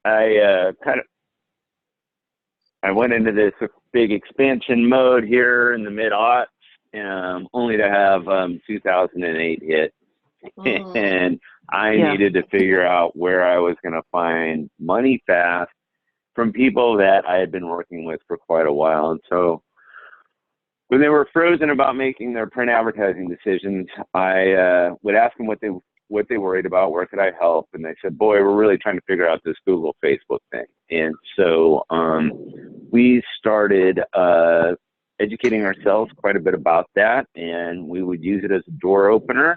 I went into this big expansion mode here in the mid-aughts, only to have 2008 hit. And I needed to figure out where I was going to find money fast from people that I had been working with for quite a while. And so when they were frozen about making their print advertising decisions, I would ask them what they worried about, where could I help? And they said, boy, we're really trying to figure out this Google, Facebook thing. And so we started educating ourselves quite a bit about that, and we would use it as a door opener,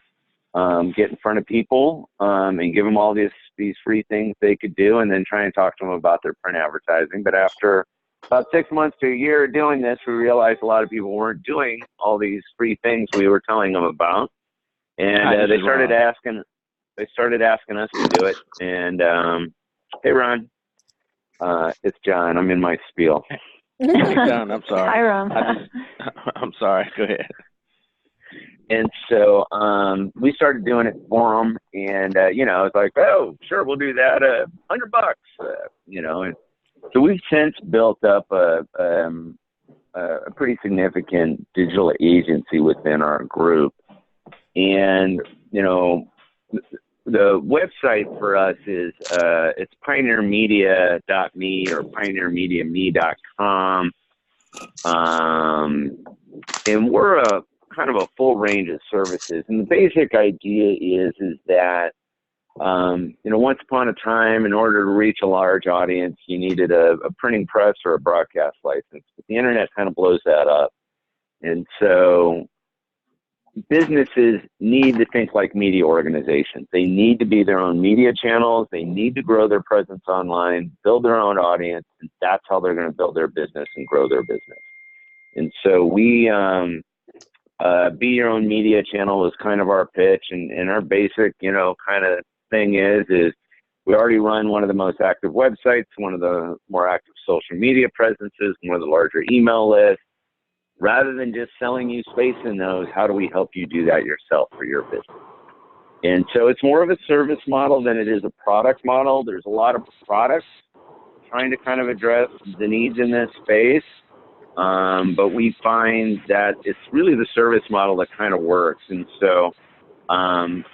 get in front of people and give them all these free things they could do, and then try and talk to them about their print advertising. But after about 6 months to a year doing this, we realized a lot of people weren't doing all these free things we were telling them about. And they started asking us to do it. And hey, Ron, it's John. I'm in my spiel. John, I'm sorry. Hi, Ron. I'm sorry. Go ahead. And so we started doing it for them. And, I was like, oh, sure, we'll do that. $100, And so we've since built up a pretty significant digital agency within our group. And, the website for us is it's pioneermedia.me or pioneermediame.com. And we're a kind of a full range of services. And the basic idea is that, once upon a time, in order to reach a large audience, you needed a printing press or a broadcast license. But the internet kind of blows that up. And so businesses need to think like media organizations. They need to be their own media channels. They need to grow their presence online, build their own audience, and that's how they're going to build their business and grow their business. And so we, be your own media channel is kind of our pitch, and our basic, kind of thing is we already run one of the most active websites, one of the more active social media presences, one of the larger email lists. Rather than just selling you space in those, how do we help you do that yourself for your business? And so it's more of a service model than it is a product model. There's a lot of products trying to kind of address the needs in this space. But we find that it's really the service model that kind of works. And so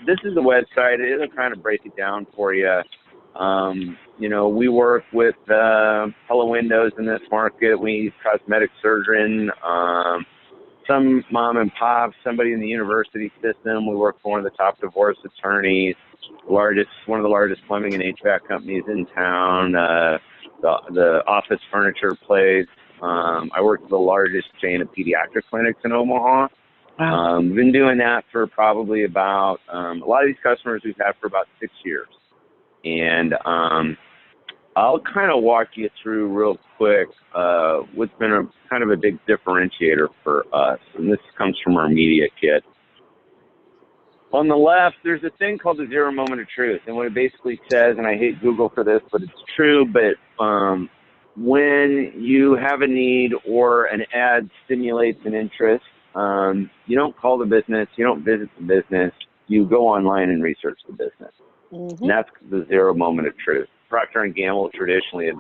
this is the website. It'll kind of break it down for you. We work with Hello Windows in this market. We use cosmetic surgeon, some mom and pop, somebody in the university system. We work for one of the top divorce attorneys, one of the largest plumbing and HVAC companies in town, the office furniture place. I work with the largest chain of pediatric clinics in Omaha. Wow. Been doing that for probably about, a lot of these customers we've had for about 6 years. And I'll kind of walk you through real quick what's been a kind of a big differentiator for us. And this comes from our media kit. On the left, there's a thing called the 0 moment of truth. And what it basically says, and I hate Google for this, but it's true, but when you have a need or an ad stimulates an interest, you don't call the business, you don't visit the business, you go online and research the business. Mm-hmm. And that's the 0 moment of truth. Procter & Gamble traditionally had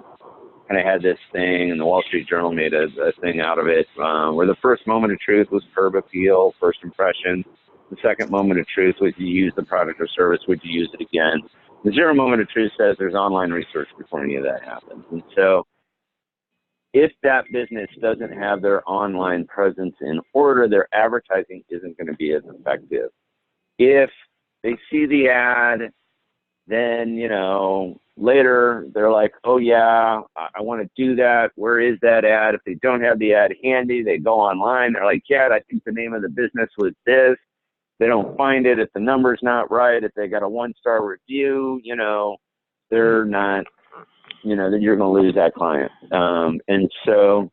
kind of had this thing, and the Wall Street Journal made a thing out of it, where the first moment of truth was curb appeal, first impression. The second moment of truth was you use the product or service, would you use it again? The 0 moment of truth says there's online research before any of that happens. And so if that business doesn't have their online presence in order, their advertising isn't going to be as effective. If they see the ad, then, later they're like, oh yeah, I want to do that. Where is that ad? If they don't have the ad handy, they go online. They're like, yeah, I think the name of the business was this. They don't find it. If the number's not right, if they got a 1-star review, they're not, then you're going to lose that client. And so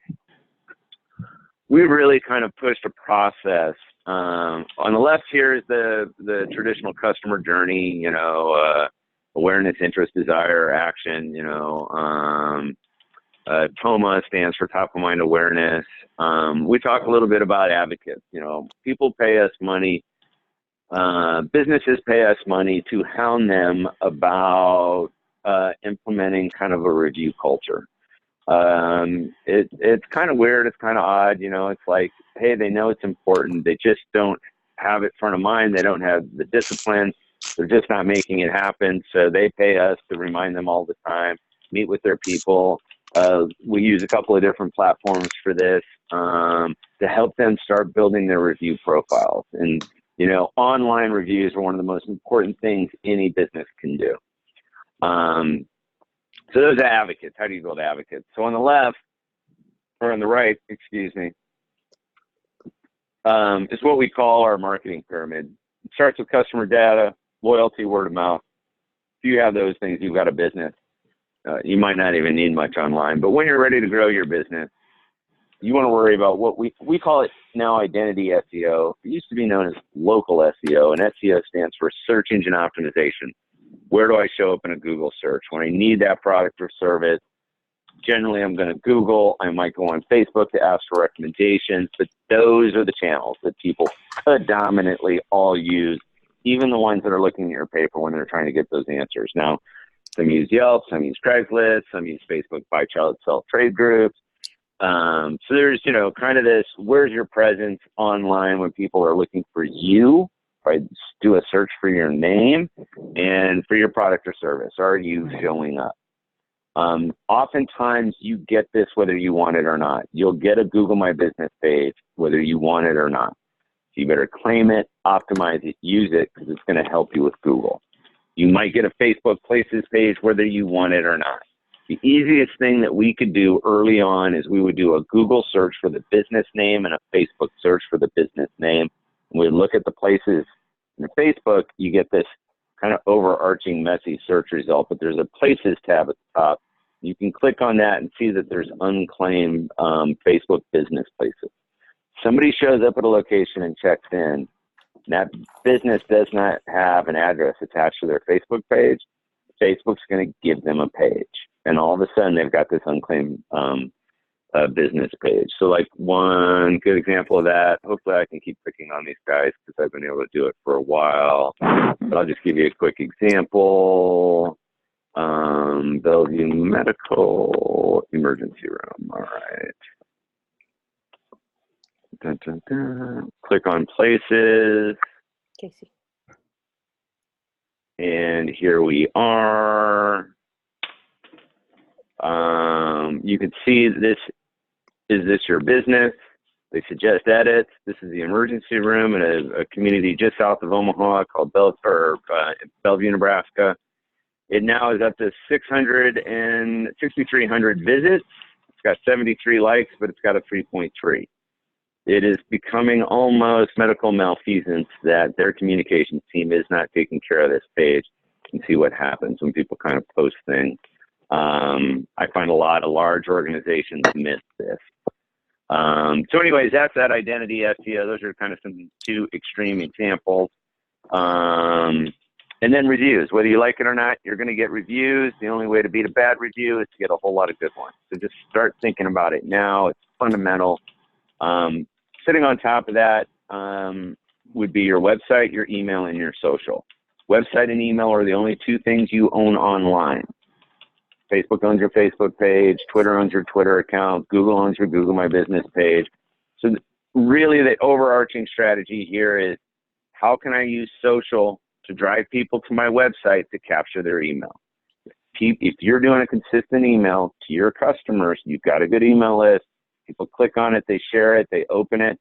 we really kind of pushed a process. On the left here is the traditional customer journey, awareness, interest, desire, action, TOMA stands for top of mind awareness. We talk a little bit about advocates. People pay us money. Businesses pay us money to hound them about implementing kind of a review culture. It's kind of weird. It's kind of odd. You know, it's like, hey, they know it's important. They just don't have it front of mind. They don't have the discipline. They're just not making it happen. So they pay us to remind them all the time, meet with their people. We use a couple of different platforms for this to help them start building their review profiles. And, you know, online reviews are one of the most important things any business can do. So those are advocates. How do you build advocates? So on the left, or on the right, excuse me, is what we call our marketing pyramid. It starts with customer data, loyalty, word of mouth. If you have those things, you've got a business. You might not even need much online, but when you're ready to grow your business, you want to worry about what we call it now identity SEO. It used to be known as local SEO, and SEO stands for search engine optimization. Where do I show up in a Google search? When I need that product or service, generally I'm going to Google. I might go on Facebook to ask for recommendations, but those are the channels that people predominantly all use, even the ones that are looking at your paper when they're trying to get those answers. Now, some use Yelp, some use Craigslist, some use Facebook buy, sell trade groups. So there's, you know, kind of this, where's your presence online when people are looking for you, right? Do a search for your name and for your product or service. Are you showing up? Oftentimes you get this whether you want it or not. You'll get a Google My Business page whether you want it or not. So you better claim it, optimize it, use it, because it's going to help you with Google. You might get a Facebook Places page whether you want it or not. The easiest thing that we could do early on is we would do a Google search for the business name and a Facebook search for the business name. We'd look at the places in Facebook, you get this kind of overarching messy search result, but there's a Places tab at the top. You can click on that and see that there's unclaimed Facebook business places. Somebody shows up at a location and checks in, and that business does not have an address attached to their Facebook page. Facebook's going to give them a page, and all of a sudden they've got this unclaimed business page. So like one good example of that, hopefully I can keep picking on these guys because I've been able to do it for a while, but I'll just give you a quick example. Bellevue Medical Emergency Room. All right. Dun, dun, dun. Click on Places. Casey. And here we are. You can see this. Is this your business? They suggest edits. This is the emergency room in a community just south of Omaha called Bellevue, Nebraska. It now is up to 6,300 visits. It's got 73 likes, but it's got a 3.3. It is becoming almost medical malfeasance that their communications team is not taking care of this page. You can see what happens when people kind of post things. I find a lot of large organizations miss this. So anyways, that's that identity SEO. Those are kind of some two extreme examples. And then reviews. Whether you like it or not, you're going to get reviews. The only way to beat a bad review is to get a whole lot of good ones. So just start thinking about it now. It's fundamental. Sitting on top of that would be your website, your email, and your social. Website and email are the only two things you own online. Facebook owns your Facebook page. Twitter owns your Twitter account. Google owns your Google My Business page. So really the overarching strategy here is how can I use social to drive people to my website to capture their email? If you're doing a consistent email to your customers, you've got a good email list. People click on it, they share it, they open it.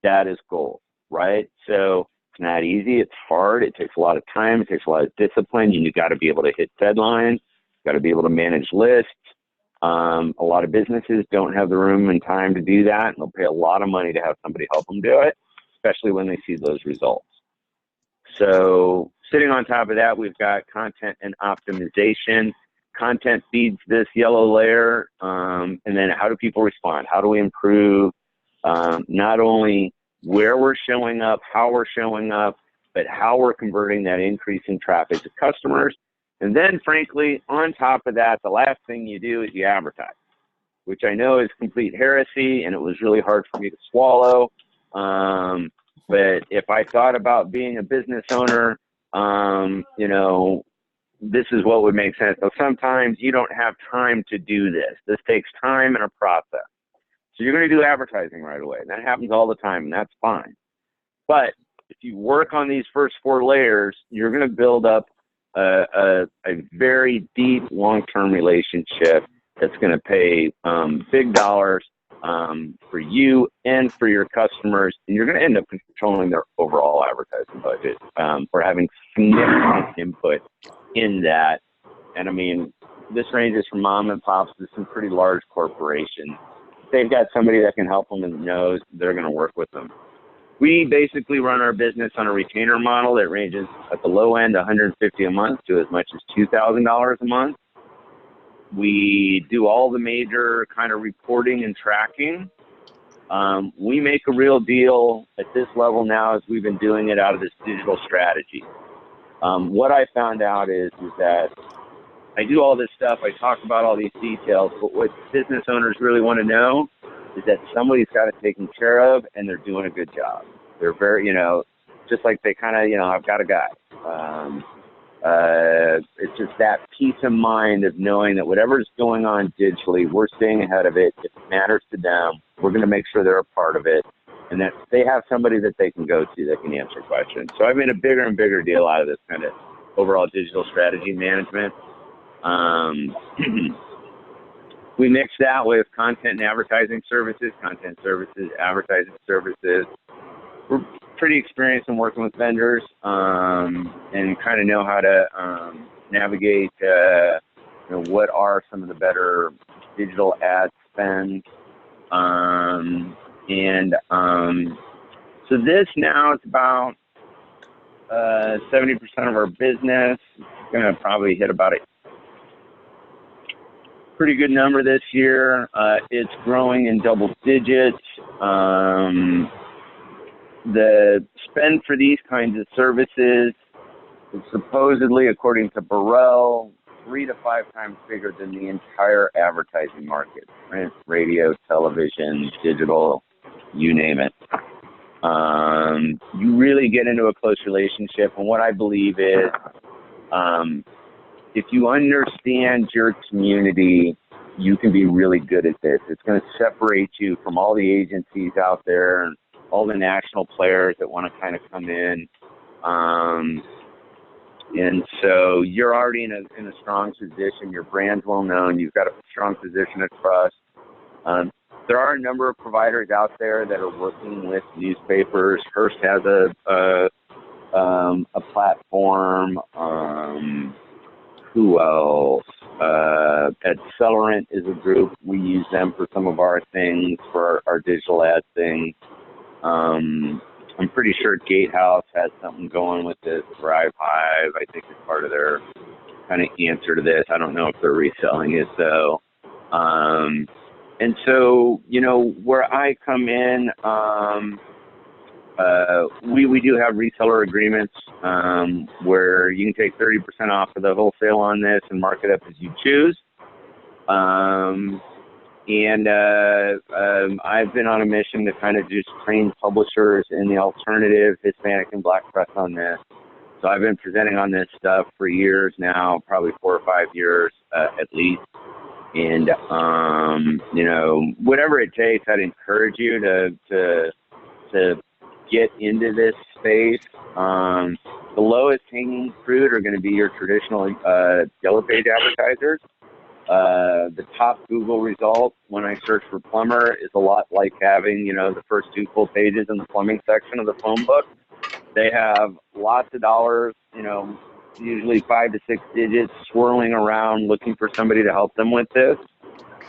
That is gold, right? So it's not easy. It's hard. It takes a lot of time. It takes a lot of discipline. You got to be able to hit deadlines. Got to be able to manage lists. A lot of businesses don't have the room and time to do that, and they'll pay a lot of money to have somebody help them do it, especially when they see those results. So sitting on top of that, we've got content and optimization. Content feeds this yellow layer, and then how do people respond? How do we improve not only where we're showing up, how we're showing up, but how we're converting that increase in traffic to customers. And then, frankly, on top of that, the last thing you do is you advertise, which I know is complete heresy, and it was really hard for me to swallow. But if I thought about being a business owner, you know, this is what would make sense. So sometimes you don't have time to do this. This takes time and a process. So you're going to do advertising right away. And that happens all the time, and that's fine. But if you work on these first 4 layers, you're going to build up a very deep, long-term relationship that's going to pay big dollars for you and for your customers. And you're going to end up controlling their overall advertising budget for having significant input in that. And I mean, this ranges from mom and pops to some pretty large corporations. If they've got somebody that can help them and knows, they're going to work with them. We basically run our business on a retainer model that ranges at the low end $150 a month to as much as $2,000 a month. We do all the major kind of reporting and tracking. We make a real deal at this level now as we've been doing it out of this digital strategy. What I found out is that I do all this stuff, I talk about all these details, but what business owners really want to know is that somebody's got it taken care of and they're doing a good job. They're very, just like they kind of, I've got a guy. It's just that peace of mind of knowing that whatever's going on digitally, we're staying ahead of it. If it matters to them, we're going to make sure they're a part of it, and that they have somebody that they can go to that can answer questions. So I've made a bigger and bigger deal out of this kind of overall digital strategy management. We mix that with content and advertising services, advertising services. We're pretty experienced in working with vendors and kind of know how to navigate what are some of the better digital ad spends. So this now is about 70% of our business. It's going to probably hit about a pretty good number this year. It's growing in double digits. The spend for these kinds of services is supposedly, according to Burrell, 3 to 5 times bigger than the entire advertising market. Print, radio, television, digital, you name it. You really get into a close relationship, and what I believe is if you understand your community, you can be really good at this. It's going to separate you from all the agencies out there and all the national players that want to kind of come in. And so you're already in a strong position. Your brand's well known. You've got a strong position of trust. There are a number of providers out there that are working with newspapers. Hearst has a platform. Who else? Accelerant is a group. We use them for some of our things, for our digital ad things. I'm pretty sure Gatehouse has something going with this. ThriveHive, I think, is part of their kind of answer to this. I don't know if they're reselling it, though. And so, where I come in, we do have reseller agreements where you can take 30% off of the wholesale on this and mark it up as you choose. I've been on a mission to kind of just train publishers in the alternative Hispanic and Black press on this. So I've been presenting on this stuff for years now, probably 4 or 5 years at least. And, whatever it takes, I'd encourage you to get into this space. The lowest hanging fruit are going to be your traditional yellow page advertisers. The top Google result when I search for plumber is a lot like having, the first 2 full pages in the plumbing section of the phone book. They have lots of dollars, usually 5 to 6 digits swirling around looking for somebody to help them with this.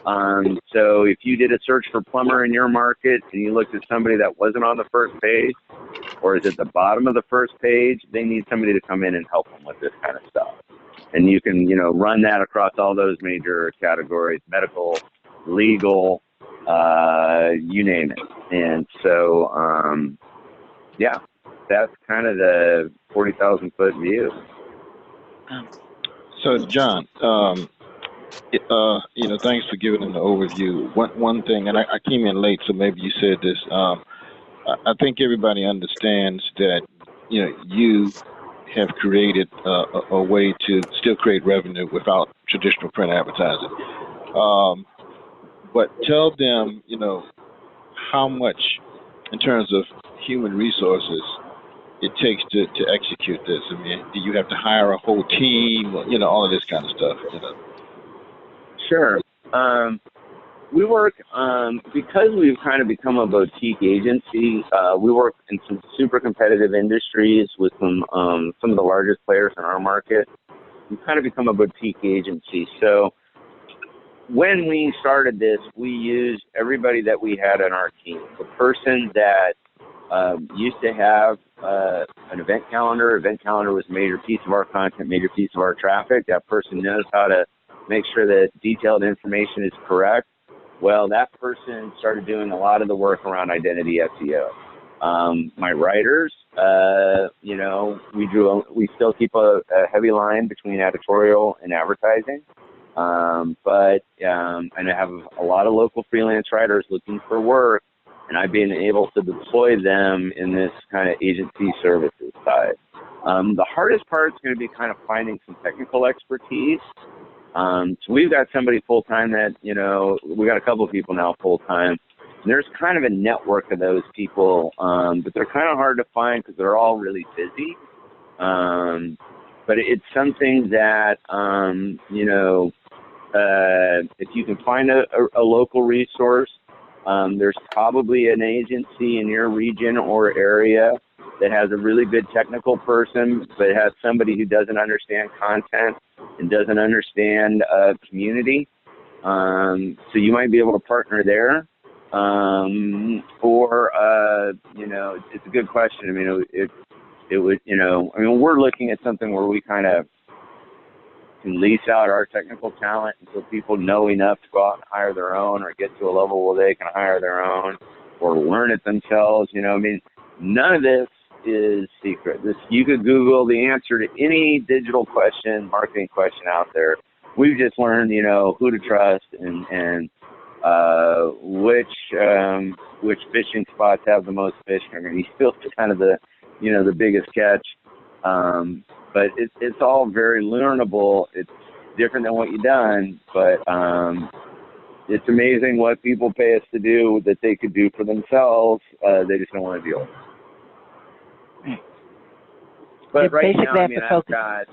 So if you did a search for plumber in your market and you looked at somebody that wasn't on the first page or is at the bottom of the first page, they need somebody to come in and help them with this kind of stuff. And you can, run that across all those major categories: medical, legal, you name it. And so, that's kind of the 40,000 foot view. So, John, thanks for giving an overview. One thing, and I came in late, so maybe you said this. I think everybody understands that, you have created a way to still create revenue without traditional print advertising. But tell them, how much in terms of human resources it takes to execute this. I mean, do you have to hire a whole team? All of this kind of stuff. Sure. We work, because we've kind of become a boutique agency, we work in some super competitive industries with some of the largest players in our market. We've kind of become a boutique agency. So when we started this, we used everybody that we had on our team. The person that used to have an event calendar. Event calendar was a major piece of our content, major piece of our traffic. That person knows how to make sure that detailed information is correct. Well, that person started doing a lot of the work around identity SEO. My writers, we still keep a heavy line between editorial and advertising. And I have a lot of local freelance writers looking for work, and I've been able to deploy them in this kind of agency services side. The hardest part is going to be kind of finding some technical expertise. So we've got somebody full-time that, we got a couple of people now full-time. And there's kind of a network of those people, but they're kind of hard to find because they're all really busy. But it's something that, if you can find a local resource, there's probably an agency in your region or area that has a really good technical person, but has somebody who doesn't understand content and doesn't understand community. So you might be able to partner there. It's a good question. I mean, it would, we're looking at something where we kind of can lease out our technical talent until people know enough to go out and hire their own, or get to a level where they can hire their own or learn it themselves. None of this is secret. You could Google the answer to any digital question, marketing question out there. We've just learned, who to trust and which fishing spots have the most fish. I mean, still kind of the biggest catch. But it's all very learnable. It's different than what you've done, but it's amazing what people pay us to do that they could do for themselves. They just don't want to deal with it. But right now, I've got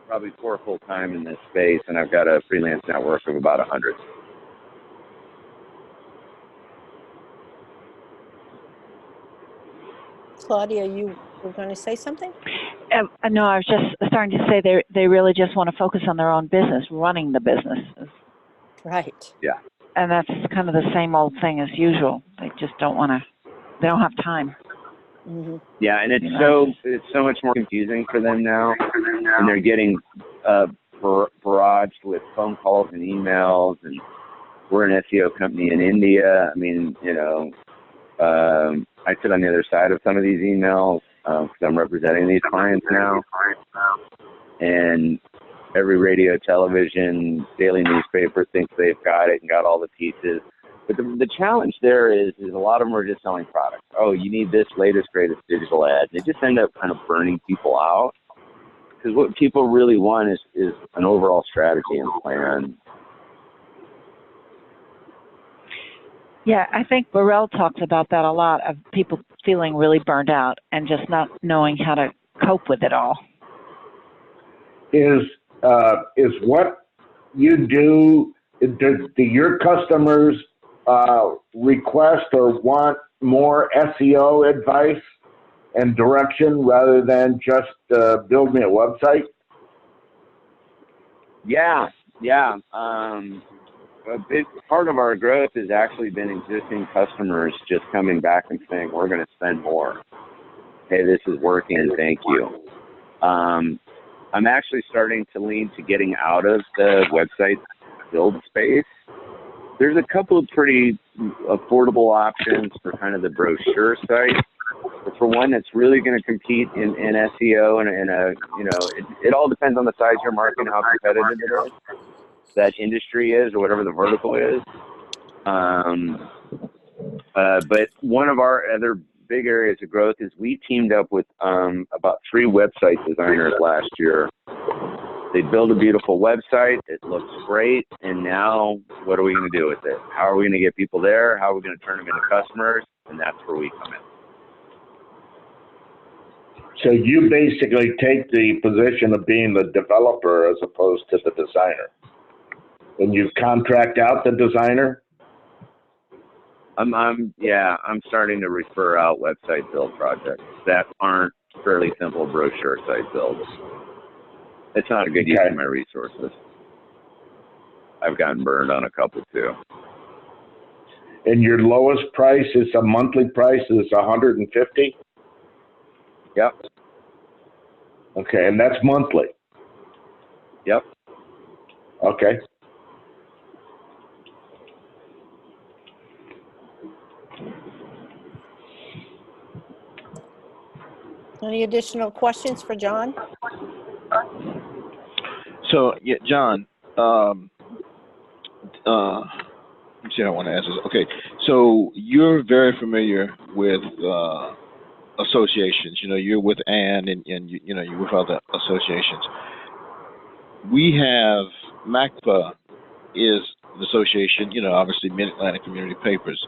probably 4 full-time in this space, and I've got a freelance network of about 100. Claudia, you were going to say something? No, I was just starting to say they really just want to focus on their own business, running the business. Right. Yeah. And that's kind of the same old thing as usual. They just don't want to. They don't have time. Mm-hmm. Yeah, and it's so much more confusing for them now, and they're getting barraged with phone calls and emails. And we're an SEO company in India. I mean, I sit on the other side of some of these emails because I'm representing these clients now. And every radio, television, daily newspaper thinks they've got it and got all the pieces. But the challenge there is a lot of them are just selling products. Oh, you need this latest, greatest digital ad. They just end up kind of burning people out. Because what people really want is an overall strategy and plan. Yeah, I think Burrell talks about that a lot, of people feeling really burned out and just not knowing how to cope with it all. Is what you do your customers request or want more SEO advice and direction rather than just build me a website? Yeah. A big part of our growth has actually been existing customers just coming back and saying, we're going to spend more. Hey, this is working, thank you. I'm actually starting to lean to getting out of the website build space. There's a couple of pretty affordable options for kind of the brochure site. But for one that's really going to compete in SEO it all depends on the size of your market and how competitive it is. That industry is, or whatever the vertical is. But one of our other big areas of growth is we teamed up with about 3 website designers last year. They build a beautiful website. It looks great. And now what are we going to do with it? How are we going to get people there? How are we going to turn them into customers? And that's where we come in. So you basically take the position of being the developer as opposed to the designer. And you contract out the designer? I'm starting to refer out website build projects that aren't fairly simple brochure site builds. It's not a good use of my resources. I've gotten burned on a couple too. And your lowest price is a monthly price is $150? Yep. Okay, and that's monthly. Yep. Okay. Any additional questions for John? So, yeah, John, let me see how I want to answer this. Okay, so you're very familiar with associations. You know, you're with ANN and you know, you're with other associations. We have MACPA is the association, you know, obviously Mid-Atlantic Community Papers.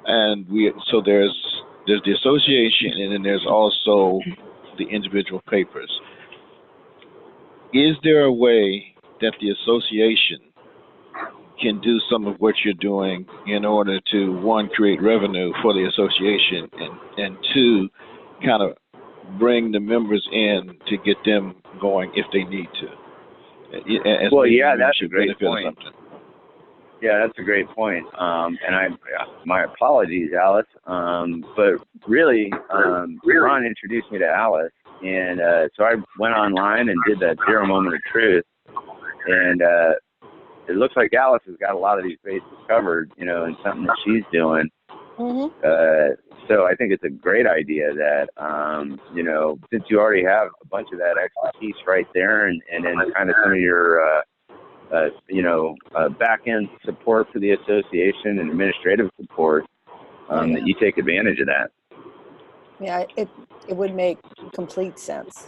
And so there's the association, and then there's also the individual papers. Is there a way that the association can do some of what you're doing in order to, 1, create revenue for the association, and 2, kind of bring the members in to get them going if they need to? Well, yeah, that's a great point. Yeah, that's a great point. And my apologies, Alice. But really, Ron introduced me to Alice, and so I went online and did that Zero Moment of Truth, and it looks like Alice has got a lot of these bases covered, you know, in something that she's doing. Mm-hmm. So I think it's a great idea that, you know, since you already have a bunch of that expertise right there, and then kind of some of your you know, back-end support for the association and administrative support, that you take advantage of that. Yeah, it would make complete sense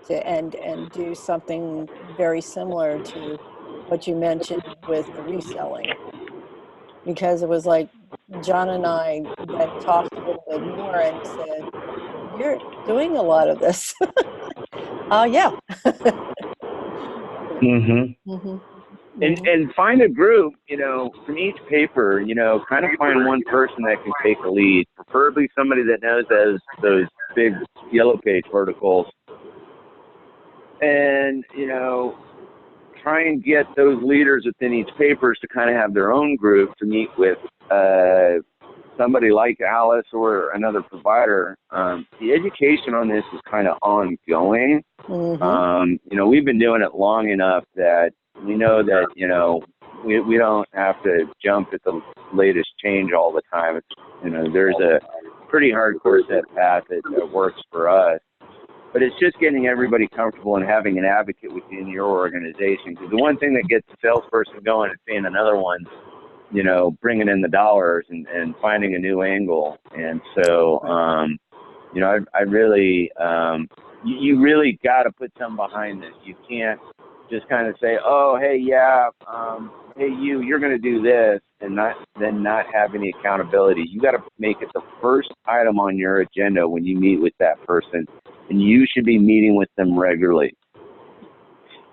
to and do something very similar to what you mentioned with the reselling, because it was like John and I then talked a little bit more and said, "You're doing a lot of this." Yeah. Mm-hmm. Mm-hmm. And find a group, you know, from each paper, you know, kind of find one person that can take the lead, preferably somebody that knows those big yellow page verticals. And, you know, try and get those leaders within each papers to kind of have their own group to meet with somebody like Alice or another provider. The education on this is kind of ongoing. Mm-hmm. You know, we've been doing it long enough that we know that, you know, we don't have to jump at the latest change all the time. It's, you know, there's a pretty hardcore set path that works for us. But it's just getting everybody comfortable and having an advocate within your organization. Because the one thing that gets the salesperson going is seeing another one, you know, bringing in the dollars and finding a new angle. And so, you know, I really, you really got to put some behind this. You can't just kind of say, oh, hey, yeah, hey, you're going to do this, and not have any accountability. You got to make it the first item on your agenda when you meet with that person, and you should be meeting with them regularly.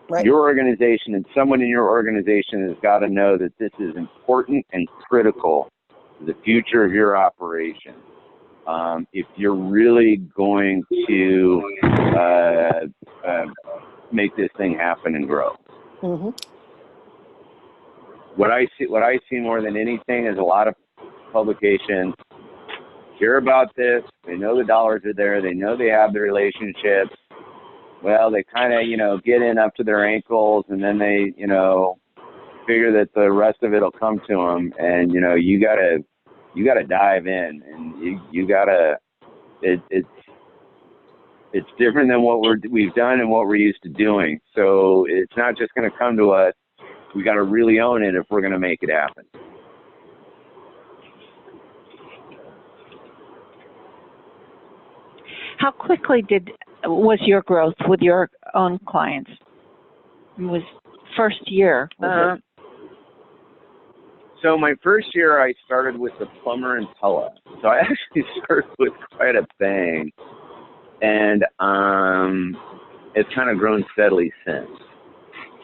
Right. Your organization and someone in your organization has got to know that this is important and critical to the future of your operation. If you're really going to make this thing happen and grow. Mm-hmm. What I see more than anything is a lot of publications hear about this. They know the dollars are there. They know they have the relationships. Well, they kind of, you know, get in up to their ankles, and then they, you know, figure that the rest of it'll come to them. And, you know, you gotta dive in, and you gotta, it's different than what we've done and what we're used to doing. So it's not just going to come to us. We got to really own it if we're going to make it happen. How quickly was your growth with your own clients? It was first year. Was it? So my first year, I started with the plumber and Pella. So I actually started with quite a bang, and it's kind of grown steadily since.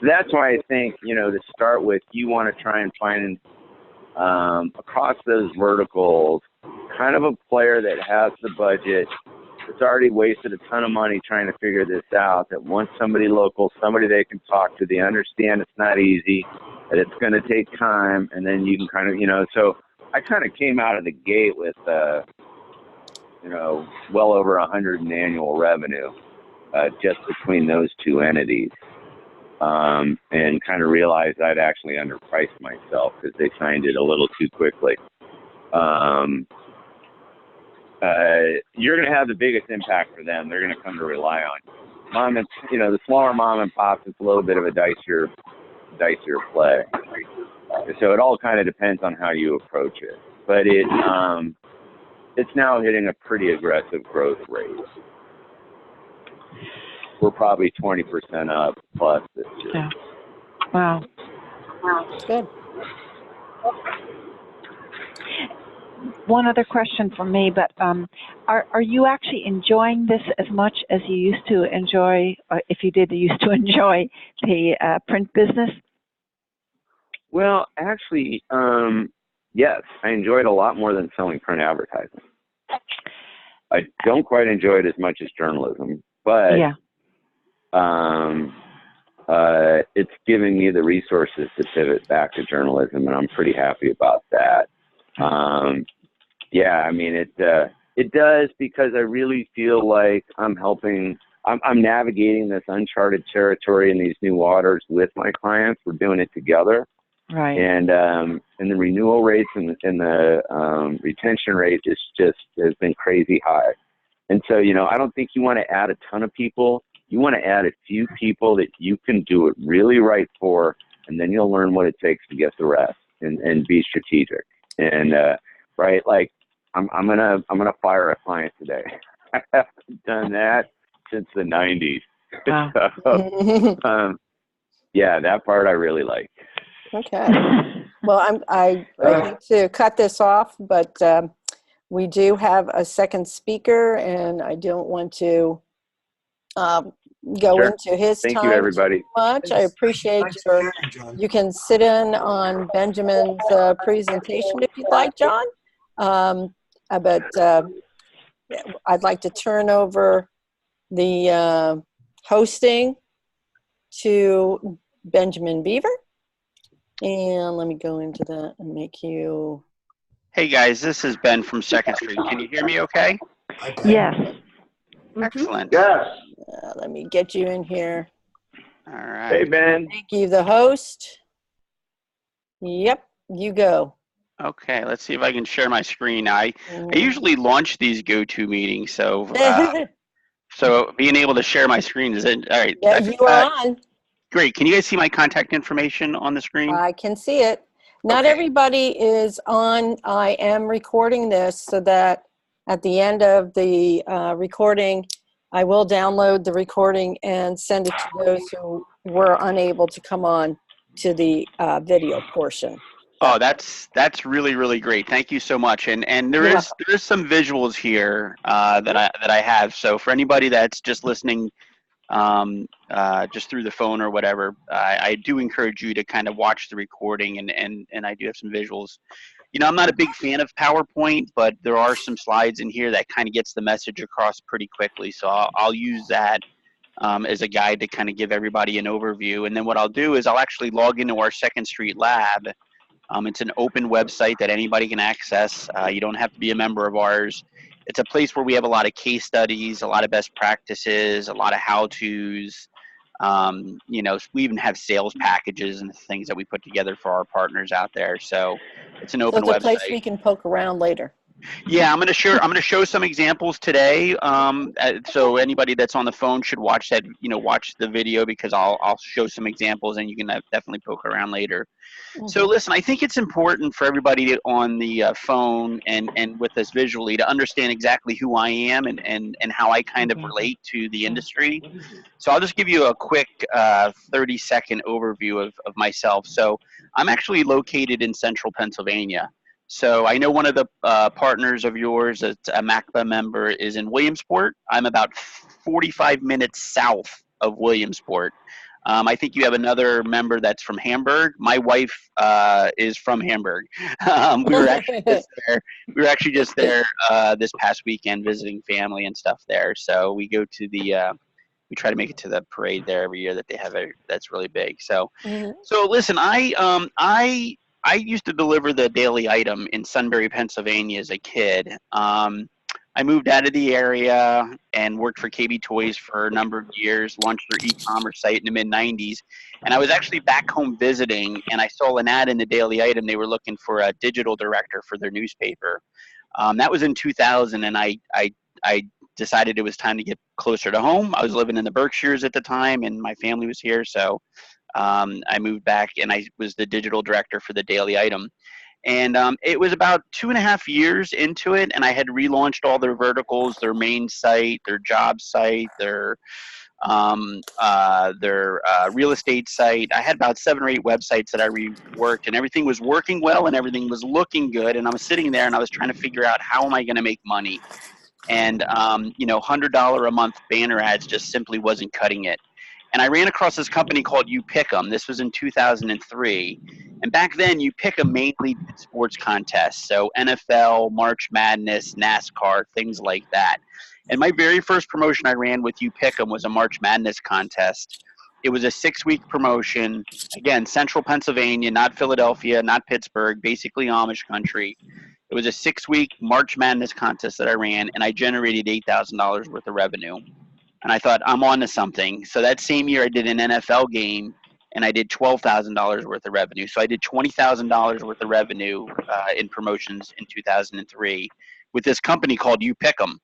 So that's why I think, to start with, you want to try and find across those verticals kind of a player that has the budget, that's already wasted a ton of money trying to figure this out, that wants somebody local, somebody they can talk to. They understand it's not easy, that it's going to take time, and then you can kind of, so I kind of came out of the gate with, well over 100 in annual revenue just between those two entities. And kind of realized I'd actually underpriced myself because they signed it a little too quickly. You're going to have the biggest impact for them. They're going to come to rely on you. The smaller mom and pops, it's a little bit of a dicier play. So it all kind of depends on how you approach it. But it's now hitting a pretty aggressive growth rate. We're probably 20% up plus this year. Yeah. Wow. Good. One other question from me, but are you actually enjoying this as much as you used to enjoy, or if you did used to enjoy the print business? Well, actually, yes, I enjoy it a lot more than selling print advertising. I don't quite enjoy it as much as journalism, but yeah. It's giving me the resources to pivot back to journalism, and I'm pretty happy about that. It does, because I really feel like I'm navigating this uncharted territory in these new waters with my clients. We're doing it together. Right. And the renewal rates and the retention rate has been crazy high. And so, I don't think you want to add a ton of people. You want to add a few people that you can do it really right for, and then you'll learn what it takes to get the rest and be strategic. And right, like I'm gonna fire a client today. I haven't done that since the 90s. Wow. So, that part I really like. Okay. Well, I hate to cut this off, but we do have a second speaker, and I don't want to go Sure. into his Thank time you, everybody. too much. I appreciate you can sit in on Benjamin's presentation if you'd like, John. But I'd like to turn over the hosting to Benjamin Beaver. And let me go into that and make you. Hey guys, this is Ben from 2nd Street. Can you hear me okay? Yes. Excellent. Yes. Let me get you in here. All right. Hey, Ben. Make you the host. Yep, you go. Okay, let's see if I can share my screen. I usually launch these go-to meetings, so so being able to share my screen is it. All right. Yeah, you are on. Great. Can you guys see my contact information on the screen? I can see it. Not Okay. everybody is on. I am recording this so that at the end of the recording, I will download the recording and send it to those who were unable to come on to the video portion. Oh, that's really, really great. Thank you so much. And there is some visuals here that I have. So for anybody that's just listening just through the phone or whatever, I do encourage you to kind of watch the recording, and I do have some visuals. I'm not a big fan of PowerPoint, but there are some slides in here that kind of gets the message across pretty quickly. So I'll use that as a guide to kind of give everybody an overview. And then what I'll do is I'll actually log into our 2nd Street Lab. It's an open website that anybody can access. You don't have to be a member of ours. It's a place where we have a lot of case studies, a lot of best practices, a lot of how-tos. We even have sales packages and things that we put together for our partners out there. So it's an open So it's a place website. we can poke around later. Yeah, I'm gonna show some examples today. So anybody that's on the phone should watch that, watch the video, because I'll show some examples, and you can definitely poke around later. So Mhm. listen, I think it's important for everybody on the phone and with us visually to understand exactly who I am and how I kind of relate to the industry. So I'll just give you a quick 30-second overview of myself. So I'm actually located in central Pennsylvania. So I know one of the partners of yours, that's a MACBA member, is in Williamsport. I'm about 45 minutes south of Williamsport. I think you have another member that's from Hamburg. My wife is from Hamburg. We were actually just there. We were actually just there this past weekend visiting family and stuff there. So we go to we try to make it to the parade there every year that they have that's really big. So Mhm. listen, I used to deliver the Daily Item in Sunbury, Pennsylvania as a kid. I moved out of the area and worked for KB Toys for a number of years, launched their e-commerce site in the mid-90s. And I was actually back home visiting, and I saw an ad in the Daily Item. They were looking for a digital director for their newspaper. That was in 2000, and I decided it was time to get closer to home. I was living in the Berkshires at the time, and my family was here, so I moved back, and I was the digital director for the Daily Item. And it was about 2.5 years into it, and I had relaunched all their verticals, their main site, their job site, their real estate site. I had about 7 or 8 websites that I reworked, and everything was working well, and everything was looking good. And I was sitting there, and I was trying to figure out, how am I going to make money? And $100 a month banner ads just simply wasn't cutting it. And I ran across this company called You Pick 'em. This was in 2003. And back then, You Pick 'em mainly did sports contests. So NFL, March Madness, NASCAR, things like that. And my very first promotion I ran with You Pick 'em was a March Madness contest. It was a 6-week promotion. Again, central Pennsylvania, not Philadelphia, not Pittsburgh, basically Amish country. It was a 6-week March Madness contest that I ran, and I generated $8,000 worth of revenue. And I thought, I'm on to something. So that same year, I did an NFL game, and I did $12,000 worth of revenue. So I did $20,000 worth of revenue in promotions in 2003 with this company called You Pick 'em.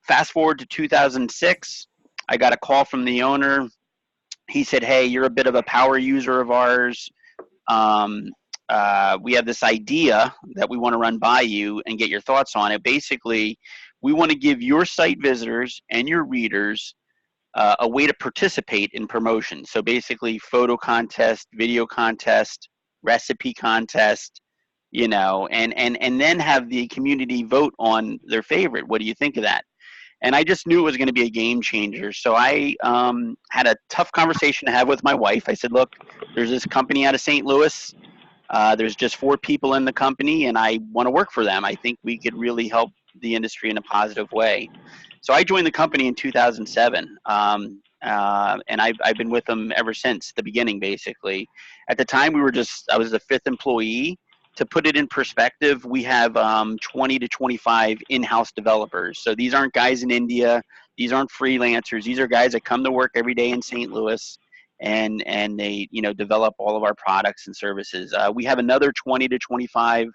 Fast forward to 2006, I got a call from the owner. He said, "Hey, you're a bit of a power user of ours. Um, we have this idea that we want to run by you and get your thoughts on it. Basically, we want to give your site visitors and your readers a way to participate in promotions. So basically, photo contest, video contest, recipe contest, and then have the community vote on their favorite. What do you think of that?" And I just knew it was going to be a game changer. So I had a tough conversation to have with my wife. I said, "Look, there's this company out of St. Louis. There's just 4 people in the company, and I want to work for them. I think we could really help the industry in a positive way." So I joined the company in 2007, and I've been with them ever since the beginning, basically. At the time, I was the 5th employee. To put it in perspective, we have 20 to 25 in-house developers. So these aren't guys in India. These aren't freelancers. These are guys that come to work every day in St. Louis, and they develop all of our products and services. We have another 20 to 25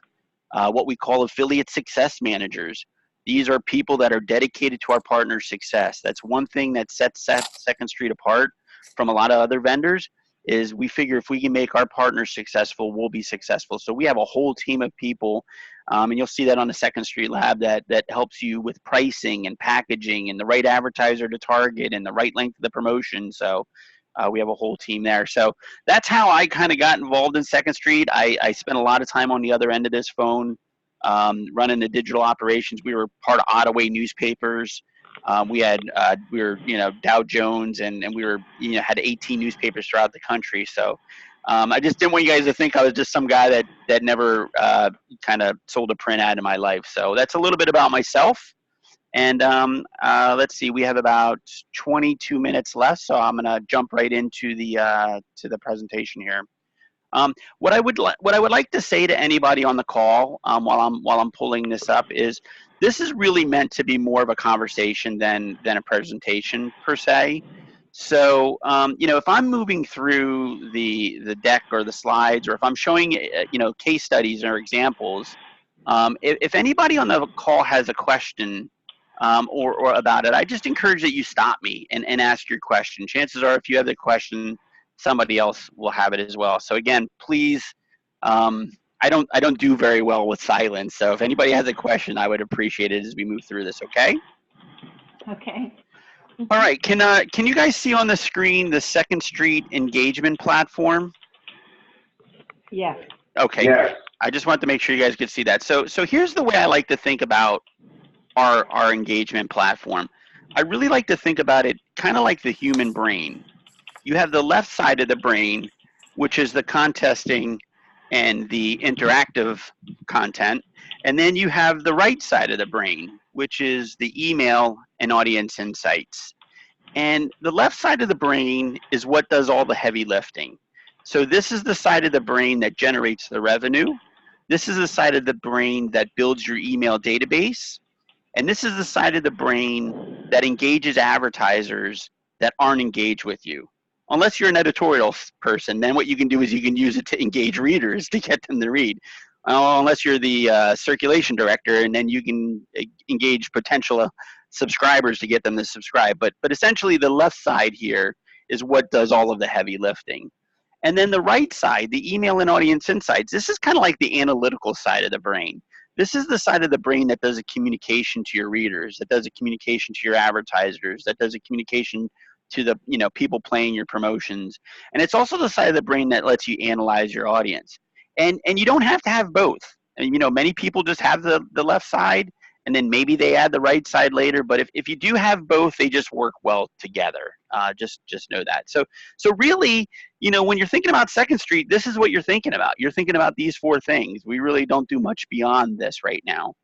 what we call affiliate success managers. These are people that are dedicated to our partners' success. That's one thing that sets Second Street apart from a lot of other vendors, is we figure if we can make our partners successful, we'll be successful. So we have a whole team of people, and you'll see that on the Second Street Lab, that helps you with pricing and packaging and the right advertiser to target and the right length of the promotion. So we have a whole team there. So that's how I kind of got involved in Second Street. I spent a lot of time on the other end of this phone, running the digital operations. We were part of Ottaway newspapers. We were Dow Jones, and we were had 18 newspapers throughout the country. So I just didn't want you guys to think I was just some guy that never kind of sold a print ad in my life. So that's a little bit about myself. And let's see, we have about 22 minutes left, so I'm gonna jump right into the presentation here. What I would like to say to anybody on the call, while I'm pulling this up, is this is really meant to be more of a conversation than a presentation per se. So if I'm moving through the deck or the slides, or if I'm showing case studies or examples, If anybody on the call has a question or about it, I just encourage that you stop me and ask your question. Chances are, if you have the question, somebody else will have it as well. So again, please, I don't do very well with silence. So if anybody has a question, I would appreciate it as we move through this. Okay. Okay. All right. Can you guys see on the screen the Second Street engagement platform? Yes. Okay. Yes. I just wanted to make sure you guys could see that. So here's the way I like to think about our engagement platform. I really like to think about it kind of like the human brain. You have the left side of the brain, which is the contesting and the interactive content. And then you have the right side of the brain, which is the email and audience insights. And the left side of the brain is what does all the heavy lifting. So this is the side of the brain that generates the revenue. This is the side of the brain that builds your email database. And this is the side of the brain that engages advertisers that aren't engaged with you. Unless you're an editorial person, then what you can do is you can use it to engage readers to get them to read. Unless you're the circulation director, and then you can engage potential subscribers to get them to subscribe. But essentially, the left side here is what does all of the heavy lifting. And then the right side, the email and audience insights, this is kind of like the analytical side of the brain. This is the side of the brain that does a communication to your readers, that does a communication to your advertisers, that does a communication to the people playing your promotions. And it's also the side of the brain that lets you analyze your audience. And you don't have to have both. And, many people just have the left side, and then maybe they add the right side later. But if you do have both, they just work well together. Just know that. So really, when you're thinking about Second Street, this is what you're thinking about. You're thinking about these four things. We really don't do much beyond this right now.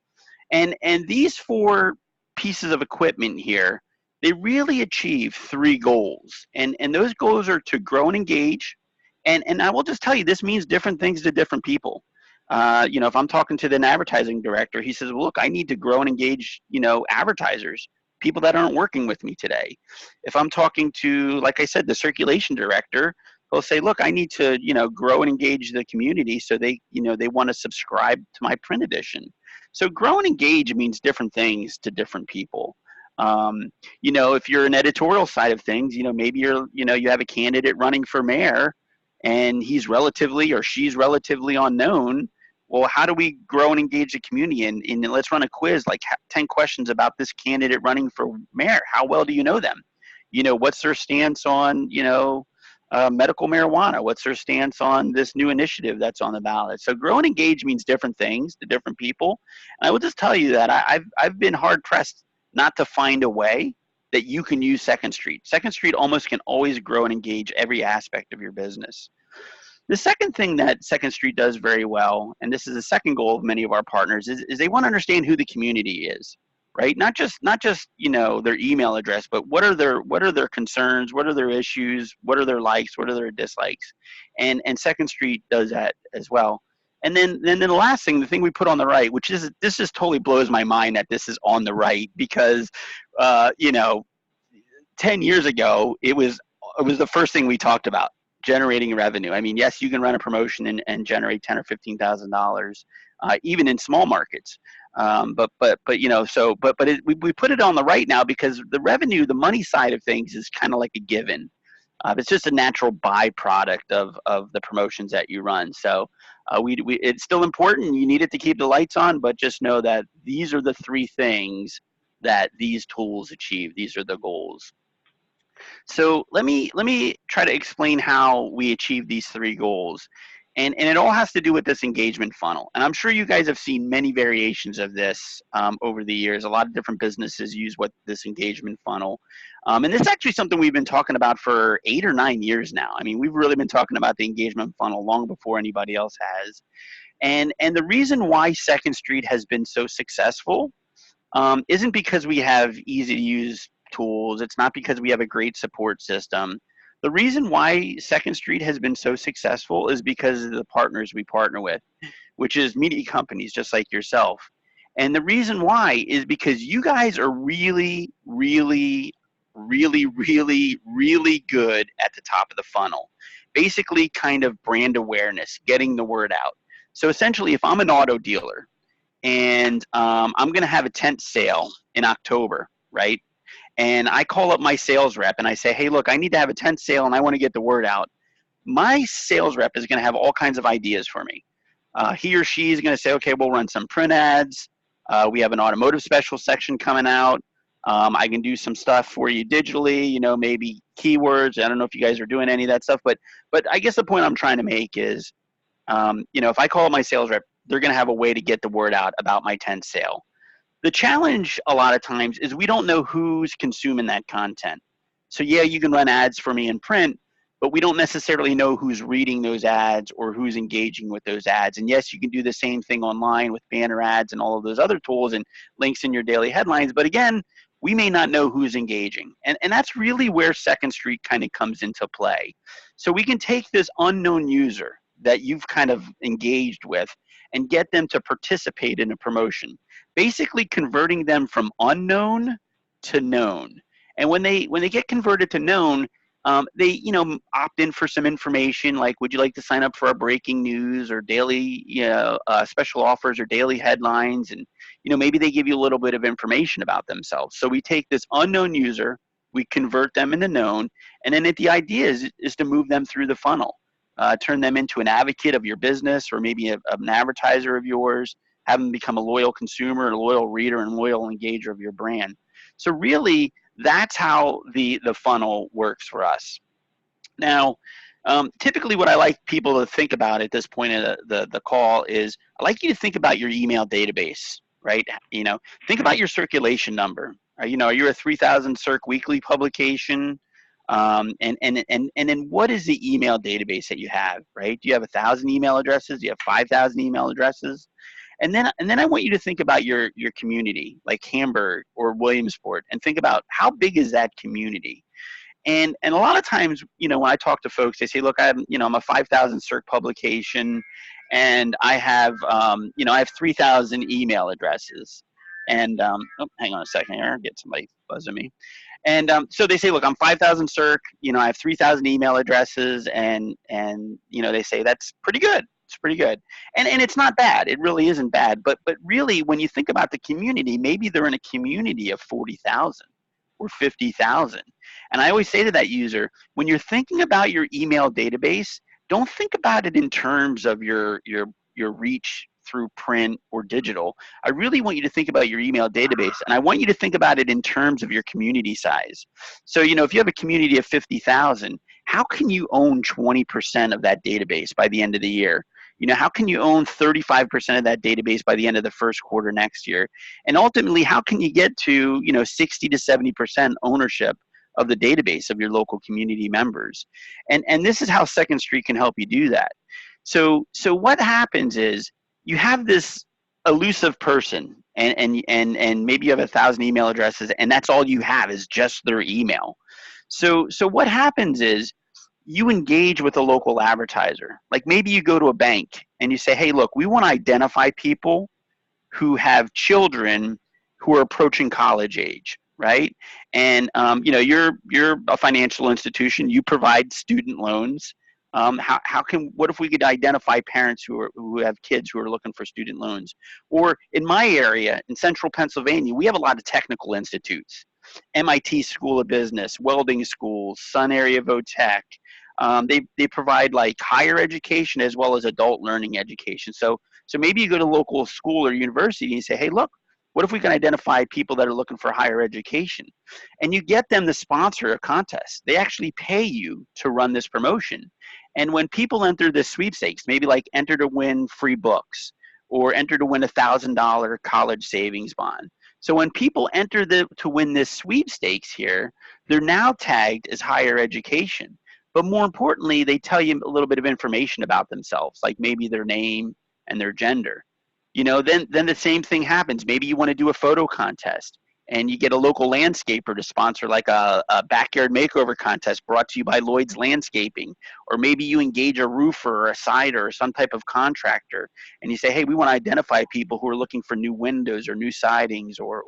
And these four pieces of equipment here, they really achieve three goals. And those goals are to grow and engage. And I will just tell you, this means different things to different people. If I'm talking to an advertising director, he says, well, look, I need to grow and engage, advertisers, people that aren't working with me today. If I'm talking to, like I said, the circulation director, he'll say, look, I need to, grow and engage the community so they want to subscribe to my print edition. So grow and engage means different things to different people. If you're an editorial side of things, maybe you have a candidate running for mayor and he's relatively or she's relatively unknown. Well, how do we grow and engage the community? And let's run a quiz, like 10 questions about this candidate running for mayor. How well do you know them? What's their stance on, medical marijuana? What's their stance on this new initiative that's on the ballot? So grow and engage means different things to different people. And I will just tell you that I've been hard pressed not to find a way that you can use Second Street. Second Street almost can always grow and engage every aspect of your business. The second thing that Second Street does very well, and this is the second goal of many of our partners, is they want to understand who the community is, right? Not just their email address, but what are their concerns, what are their issues, what are their likes, what are their dislikes, and Second Street does that as well. And then the last thing, the thing we put on the right, which is, this just totally blows my mind that this is on the right, because 10 years ago it was the first thing we talked about. Generating revenue. I mean, yes, you can run a promotion and generate $10,000 or $15,000, even in small markets. But we put it on the right now because the revenue, the money side of things is kind of like a given. It's just a natural byproduct of the promotions that you run. So it's still important. You need it to keep the lights on, but just know that these are the three things that these tools achieve. These are the goals. So let me try to explain how we achieve these three goals. And it all has to do with this engagement funnel. And I'm sure you guys have seen many variations of this over the years. A lot of different businesses use this engagement funnel. And this is actually something we've been talking about for 8 or 9 years now. I mean, we've really been talking about the engagement funnel long before anybody else has. And the reason why Second Street has been so successful isn't because we have easy to use tools. It's not because we have a great support system. The reason why Second Street has been so successful is because of the partners we partner with, which is media companies just like yourself. And the reason why is because you guys are really, really, really, really, really good at the top of the funnel. Basically kind of brand awareness, getting the word out. So essentially, if I'm an auto dealer and I'm going to have a tent sale in October, right? And I call up my sales rep and I say, hey, look, I need to have a tent sale and I want to get the word out. My sales rep is going to have all kinds of ideas for me. He or she is going to say, okay, we'll run some print ads. We have an automotive special section coming out. I can do some stuff for you digitally, you know, maybe keywords. I don't know if you guys are doing any of that stuff, but I guess the point I'm trying to make is, you know, if I call my sales rep, they're going to have a way to get the word out about my tent sale. The challenge a lot of times is we don't know who's consuming that content. So yeah, you can run ads for me in print, but we don't necessarily know who's reading those ads or who's engaging with those ads. And yes, you can do the same thing online with banner ads and all of those other tools and links in your daily headlines. But again, we may not know who's engaging. And that's really where Second Street kind of comes into play. So we can take this unknown user that you've kind of engaged with and get them to participate in a promotion, basically converting them from unknown to known. And when they get converted to known, they, you know, opt in for some information like, would you like to sign up for our breaking news or daily, special offers or daily headlines? And, you know, maybe they give you a little bit of information about themselves. So we take this unknown user, we convert them into known, and then the idea is to move them through the funnel, turn them into an advocate of your business or maybe an advertiser of yours, have them become a loyal consumer, a loyal reader, and loyal engager of your brand. So really, that's how the funnel works for us. Now, typically what I like people to think about at this point of the call is I like you to think about your email database, right? You know, think about your circulation number. You know, are you a 3,000 Circ weekly publication? And then what is the email database that you have, right? Do you have 1,000 email addresses? Do you have 5,000 email addresses? And then I want you to think about your community, like Hamburg or Williamsport, and think about how big is that community. And a lot of times, you know, when I talk to folks, they say, look, I'm a 5,000 Circ publication, and I have I have 3,000 email addresses. And hang on a second here, get somebody buzzing me. And so they say, look, I'm 5,000 Circ, you know, I have 3,000 email addresses, and you know, they say that's pretty good. It's pretty good. And it's not bad. It really isn't bad. But really, when you think about the community, maybe they're in a community of 40,000 or 50,000. And I always say to that user, when you're thinking about your email database, don't think about it in terms of your reach through print or digital. I really want you to think about your email database, and I want you to think about it in terms of your community size. So, you know, if you have a community of 50,000, how can you own 20% of that database by the end of the year? You know, how can you own 35% of that database by the end of the first quarter next year? And ultimately, how can you get to, you know, 60 to 70% ownership of the database of your local community members? And this is how Second Street can help you do that. So what happens is you have this elusive person, and maybe you have 1,000 email addresses, and that's all you have is just their email. So what happens is you engage with a local advertiser. Like maybe you go to a bank and you say, hey, look, we want to identify people who have children who are approaching college age, right? And you know, you're a financial institution, you provide student loans. What if we could identify parents who have kids who are looking for student loans? Or in my area, in central Pennsylvania, we have a lot of technical institutes. MIT School of Business, welding schools, Sun Area Votech. They provide like higher education as well as adult learning education. So maybe you go to local school or university and you say, hey, look, what if we can identify people that are looking for higher education? And you get them to sponsor a contest. They actually pay you to run this promotion. And when people enter this sweepstakes, maybe like enter to win free books or enter to win $1,000 college savings bond. So when people enter to win this sweepstakes here, they're now tagged as higher education. But more importantly, they tell you a little bit of information about themselves, like maybe their name and their gender. You know, then the same thing happens. Maybe you want to do a photo contest and you get a local landscaper to sponsor like a backyard makeover contest brought to you by Lloyd's Landscaping. Or maybe you engage a roofer or a sider or some type of contractor and you say, hey, we want to identify people who are looking for new windows or new sidings or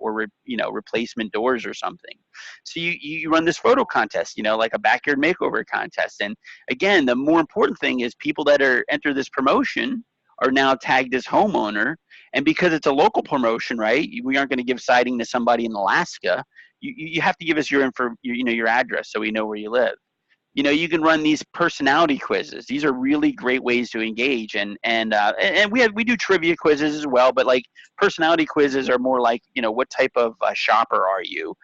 replacement doors or something. So you run this photo contest, you know, like a backyard makeover contest. And again, the more important thing is people that enter this promotion are now tagged as homeowner, And because it's a local promotion, right? We aren't going to give siding to somebody in Alaska. You have to give us your info, your address, so we know where you live. You can run these personality quizzes. These are really great ways to engage, and we do trivia quizzes as well. But like personality quizzes are more like, what type of shopper are you?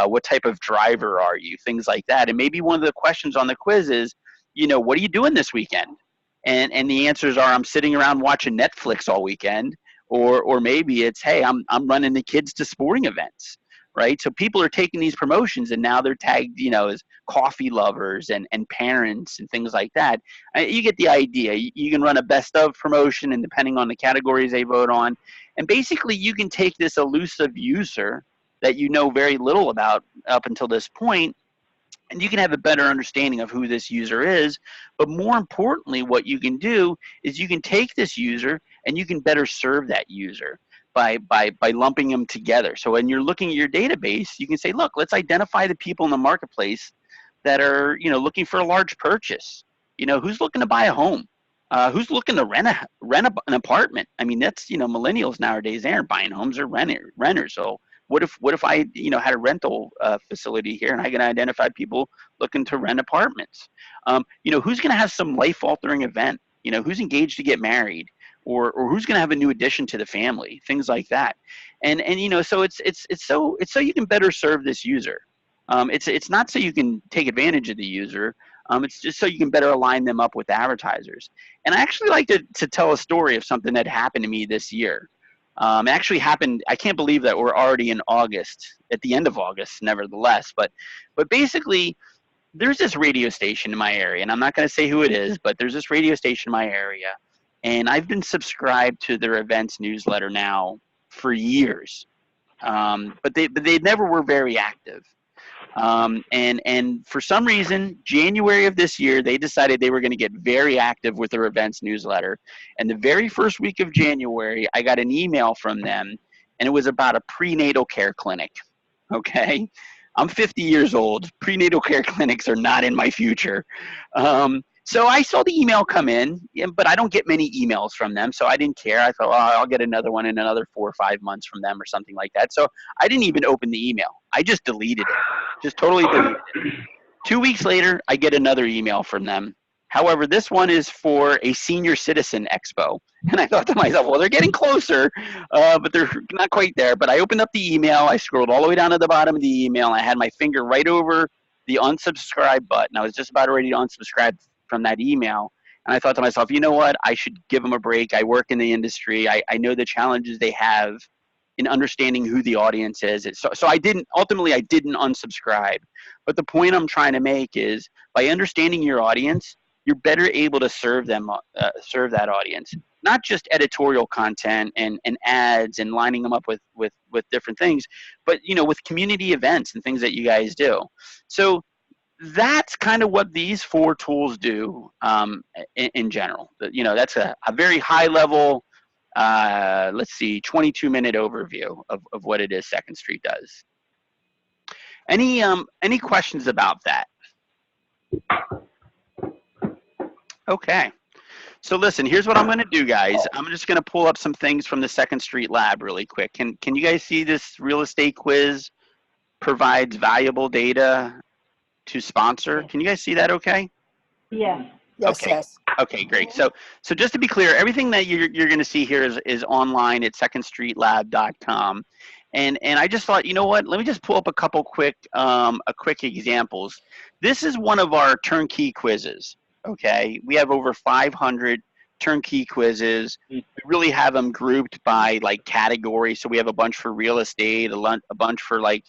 What type of driver are you? Things like that. And maybe one of the questions on the quiz is, what are you doing this weekend? And the answers are, I'm sitting around watching Netflix all weekend, or maybe it's, hey, I'm running the kids to sporting events. Right, so people are taking these promotions and now they're tagged, as coffee lovers and parents and things like that. You get the idea. You can run a best of promotion, and depending on the categories they vote on, and basically you can take this elusive user that you know very little about up until this point, and you can have a better understanding of who this user is. But more importantly, what you can do is you can take this user and you can better serve that user by lumping them together. So when you're looking at your database, you can say, look, let's identify the people in the marketplace that are, looking for a large purchase. Who's looking to buy a home? Who's looking to rent an apartment? I mean, that's, millennials nowadays, they aren't buying homes, they're renters. So what if I, had a rental facility here and I can identify people looking to rent apartments? Who's going to have some life-altering event? Who's engaged to get married? Or who's going to have a new addition to the family, things like that, and so it's so you can better serve this user. It's not so you can take advantage of the user. It's just so you can better align them up with advertisers. And I actually like to tell a story of something that happened to me this year. It actually happened. I can't believe that we're already in August, at the end of August, nevertheless. But basically, there's this radio station in my area, and I'm not going to say who it is, but there's this radio station in my area. And I've been subscribed to their events newsletter now for years, but they never were very active. And for some reason, January of this year, they decided they were going to get very active with their events newsletter. And the very first week of January, I got an email from them, and it was about a prenatal care clinic. Okay, I'm 50 years old. Prenatal care clinics are not in my future. So I saw the email come in, but I don't get many emails from them, so I didn't care. I thought, I'll get another one in another 4 or 5 months from them or something like that. So I didn't even open the email. I just deleted it, just totally deleted it. 2 weeks later, I get another email from them. However, this one is for a senior citizen expo. And I thought to myself, well, they're getting closer, but they're not quite there. But I opened up the email. I scrolled all the way down to the bottom of the email. And I had my finger right over the unsubscribe button. I was just about ready to unsubscribe from that email. And I thought to myself, you know what? I should give them a break. I work in the industry. I know the challenges they have in understanding who the audience is. So I didn't unsubscribe. But the point I'm trying to make is by understanding your audience, you're better able to serve that audience, not just editorial content and ads and lining them up with different things, but with community events and things that you guys do. So that's kind of what these 4 tools do in general. That's a very high level, 22-minute overview of what it is Second Street does. Any questions about that? Okay. So listen, here's what I'm going to do, guys. I'm just going to pull up some things from the Second Street Lab really quick. Can you guys see this real estate quiz provides valuable data to sponsor? Can you guys see that okay? Yes. Yes, Okay. yes. Okay, great. So just to be clear, everything that you're going to see here is online at secondstreetlab.com. And I just thought, you know what? Let me just pull up a couple quick examples. This is one of our turnkey quizzes. Okay, we have over 500 turnkey quizzes. We really have them grouped by like category. So we have a bunch for real estate, a bunch for like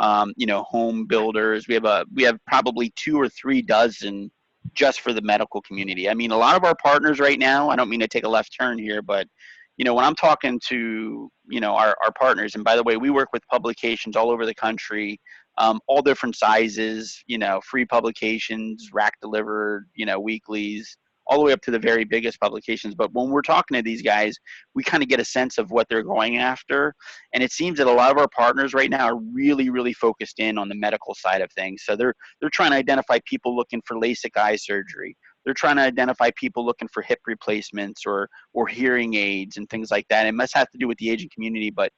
home builders. We have probably 2 or 3 dozen just for the medical community. I mean, a lot of our partners right now, I don't mean to take a left turn here, but when I'm talking to our partners, and by the way, we work with publications all over the country, all different sizes, free publications, rack delivered, weeklies, all the way up to the very biggest publications. But when we're talking to these guys, we kind of get a sense of what they're going after. And it seems that a lot of our partners right now are really, really focused in on the medical side of things. So they're trying to identify people looking for LASIK eye surgery. they're trying to identify people looking for hip replacements or hearing aids and things like that. It must have to do with the aging community, but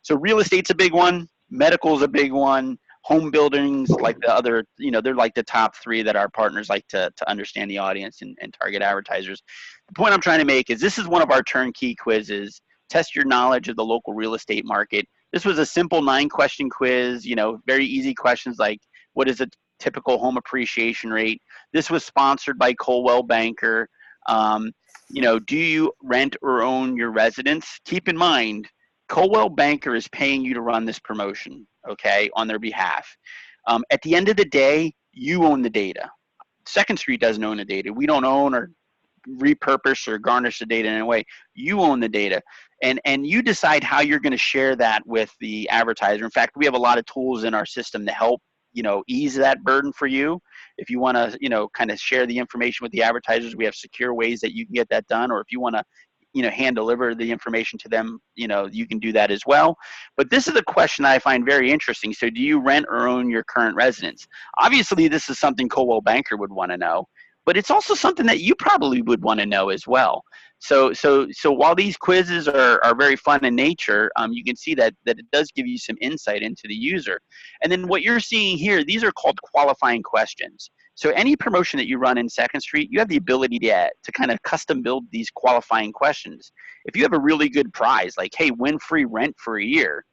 so real estate's a big one, medical's a big one, home buildings like the other, they're like the top three that our partners like to understand the audience and target advertisers. The point I'm trying to make is this is one of our turnkey quizzes. Test your knowledge of the local real estate market. This was a simple 9-question quiz, very easy questions like what is a typical home appreciation rate? This was sponsored by Coldwell Banker. Do you rent or own your residence? Keep in mind, Coldwell Banker is paying you to run this promotion, okay, on their behalf. At the end of the day, you own the data. Second Street doesn't own the data. We don't own or repurpose or garnish the data in any way. You own the data, and you decide how you're going to share that with the advertiser. In fact, we have a lot of tools in our system to help ease that burden for you. If you want to kind of share the information with the advertisers, we have secure ways that you can get that done. Or if you want to hand deliver the information to them, you can do that as well. But this is a question that I find very interesting. So do you rent or own your current residence? Obviously, this is something Coldwell Banker would want to know, but it's also something that you probably would want to know as well. So while these quizzes are very fun in nature, you can see that it does give you some insight into the user. And then what you're seeing here, these are called qualifying questions. So any promotion that you run in Second Street, you have the ability to kind of custom build these qualifying questions. If you have a really good prize, like, hey, win free rent for a year,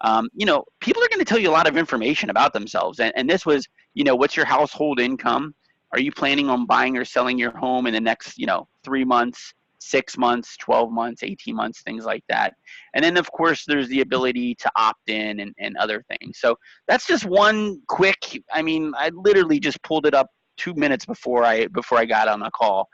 people are going to tell you a lot of information about themselves. And this was, what's your household income? Are you planning on buying or selling your home in the next, 3 months, 6 months, 12 months, 18 months, things like that. And then, of course, there's the ability to opt in and other things. So that's just one quick, I literally just pulled it up 2 minutes before I got on the call.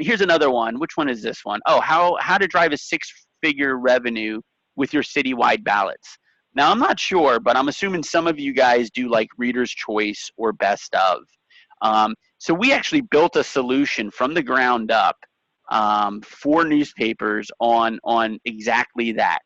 Here's another one. Which one is this one? Oh, how to drive a 6-figure revenue with your citywide ballots. Now, I'm not sure, but I'm assuming some of you guys do like Reader's Choice or Best Of. So we actually built a solution from the ground up for newspapers on exactly that.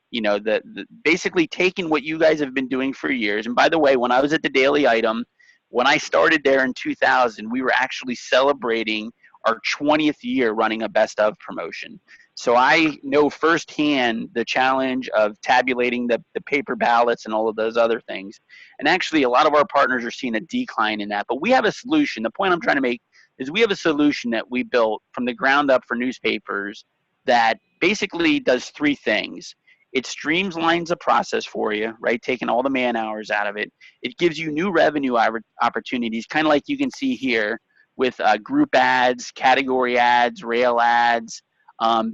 Basically taking what you guys have been doing for years. And by the way, when I was at the Daily Item, when I started there in 2000, we were actually celebrating our 20th year running a Best Of promotion. So I know firsthand the challenge of tabulating the paper ballots and all of those other things. And actually, a lot of our partners are seeing a decline in that. But we have a solution. The point I'm trying to make is we have a solution that we built from the ground up for newspapers that basically does 3 things. It streamlines the process for you, right? Taking all the man hours out of it. It gives you new revenue opportunities, kind of like you can see here with group ads, category ads, rail ads.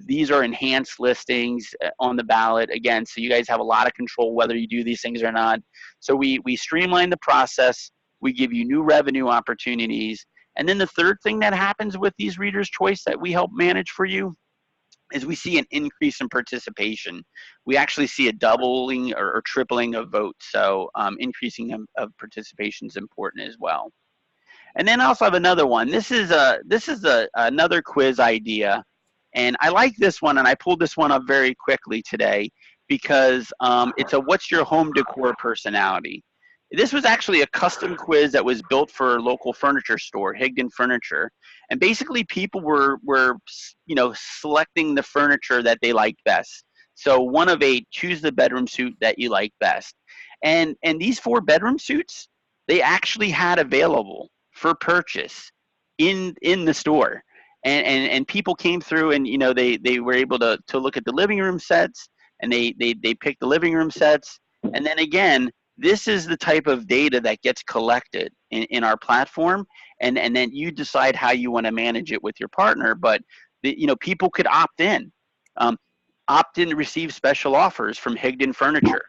These are enhanced listings on the ballot. Again, so you guys have a lot of control whether you do these things or not. So we streamline the process. We give you new revenue opportunities. And then the third thing that happens with these Reader's Choice that we help manage for you is we see an increase in participation. We actually see a doubling or tripling of votes. So increasing of participation is important as well. And then I also have another one. This is another quiz idea. And I like this one, and I pulled this one up very quickly today because it's a what's your home decor personality? This was actually a custom quiz that was built for a local furniture store, Higdon Furniture. And basically people were selecting the furniture that they liked best. So 1 of 8, choose the bedroom suite that you like best. And these 4 bedroom suites, they actually had available for purchase in the store. And people came through and, they were able to look at the living room sets, and they picked the living room sets. And then again, this is the type of data that gets collected in our platform, and then you decide how you want to manage it with your partner. But people could opt in to receive special offers from Higdon Furniture.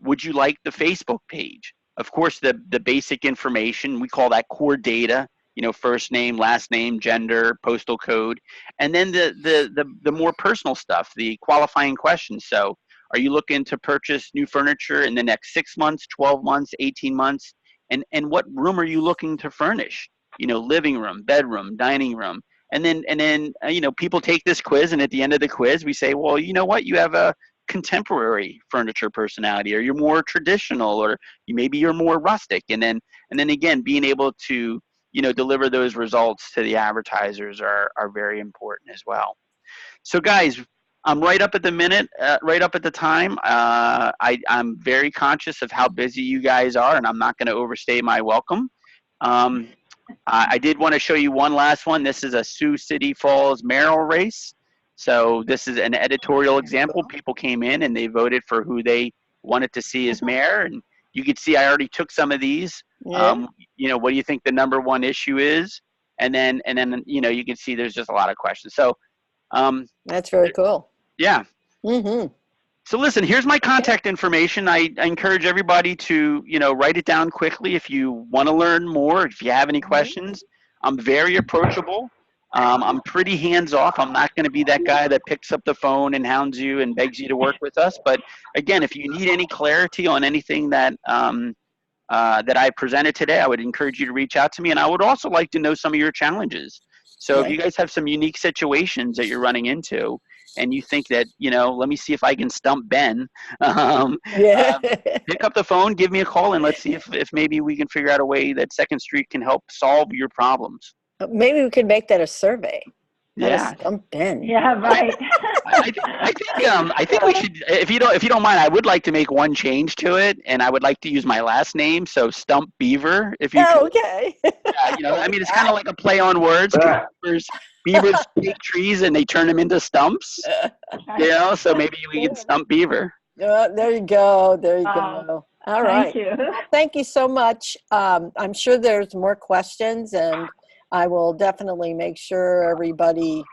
Would you like the Facebook page? Of course, the basic information, we call that core data. First name, last name, gender, postal code, and then the more personal stuff, the qualifying questions. So, are you looking to purchase new furniture in the next 6 months, 12 months, 18 months? And what room are you looking to furnish? Living room, bedroom, dining room. And then people take this quiz, and at the end of the quiz, we say, well, you know what? You have a contemporary furniture personality, or you're more traditional, or maybe you're more rustic. And then again, being able to deliver those results to the advertisers are very important as well. So guys, I'm right up at the minute, right up at the time. I'm very conscious of how busy you guys are, and I'm not going to overstay my welcome. I did want to show you one last one. This is a Sioux City Falls mayoral race. So this is an editorial example. People came in and they voted for who they wanted to see as mayor. And you can see I already took some of these. Yeah. What do you think the number one issue is? And then you can see there's just a lot of questions. So That's very cool. yeah. Mm-hmm. So listen, here's my contact information. I encourage everybody to, write it down quickly if you want to learn more, if you have any questions. I'm very approachable. I'm pretty hands-off. I'm not going to be that guy that picks up the phone and hounds you and begs you to work with us. But again, if you need any clarity on anything that that I presented today, I would encourage you to reach out to me. And I would also like to know some of your challenges. So if you guys have some unique situations that you're running into, and you think that, let me see if I can stump Ben, pick up the phone, give me a call, and let's see if maybe we can figure out a way that Second Street can help solve your problems. Maybe we could make that a survey. Yeah. Ben. Yeah, right. I think we should, if you don't mind, I would like to make one change to it, and I would like to use my last name, so Stump Beaver, if you could. Okay. It's kind of like a play on words. Beavers take trees and they turn them into stumps. So maybe we can stump Beaver. There you go. There you go. All right. Thank you. Well, thank you so much. I'm sure there's more questions, and I will definitely make sure everybody.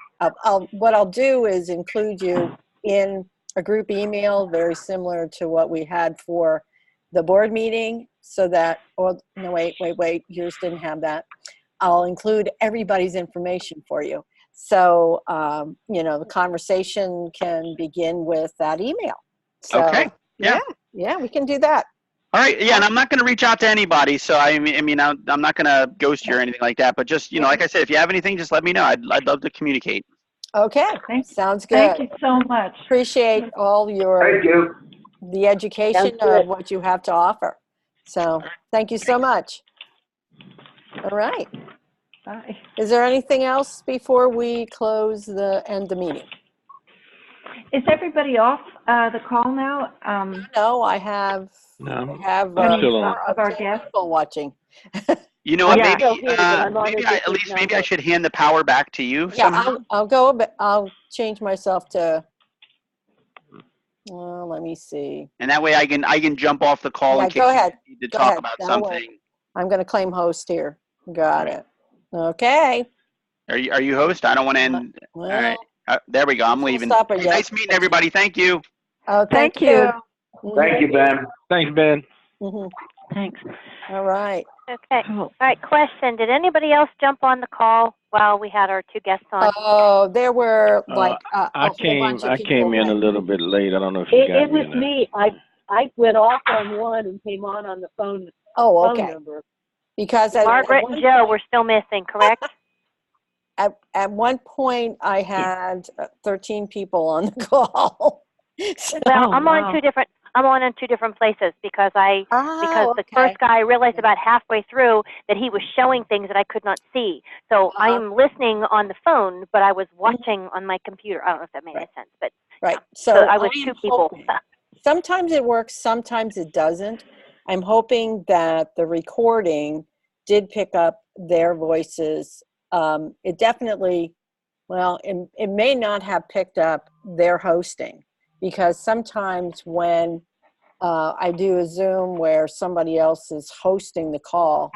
What I'll do is include you in a group email, very similar to what we had for the board meeting, so that. Oh no! Wait! Yours didn't have that. I'll include everybody's information for you. So, the conversation can begin with that email. So, okay. Yeah, we can do that. All right. Yeah, and I'm not going to reach out to anybody. So I'm not going to ghost you or anything like that. But just, like I said, if you have anything, just let me know. I'd love to communicate. Okay. Sounds good. Thank you so much. Appreciate all the education of what you have to offer. So thank you so much. All right. Bye. Is there anything else before we end the meeting? Is everybody off the call now? No, I have. No, Have I'm still on. Of our guests? people watching. You know what? Yeah. Maybe I should hand the power back to you. Yeah, somehow. I'll go, but I'll change myself to. Well, let me see. And that way I can jump off the call in case Go ahead. you need to Go talk ahead. about That'll work. something. I'm going to claim host here. Got it. Okay. Are you host? I don't want to end. Well, All right. There we go. I'm leaving. stop it, yeah. Nice meeting everybody. Thank you. Oh, Thank you. Thank you, Ben. Thanks, Ben. Mhm. Thanks. All right. Okay. Cool. All right. Question. Did anybody else jump on the call while we had our two guests on? Oh, there were like I a whole bunch of came people in a that- little bit late. I don't know if you got It me. was or not. me. I went off on one and came on the phone Okay. number. Because Margaret and Joe were still missing, correct? at one point I had 13 people on the call. So- Well, Oh, I'm wow. on two different places because the okay. first guy I realized about halfway through that he was showing things that I could not see. So I am listening on the phone, but I was watching on my computer. I don't know if that made any sense, but Right. so I was am two people. hoping- Sometimes it works, sometimes it doesn't. I'm hoping that the recording did pick up their voices. It definitely, it may not have picked up their hosting, because sometimes when I do a Zoom where somebody else is hosting the call,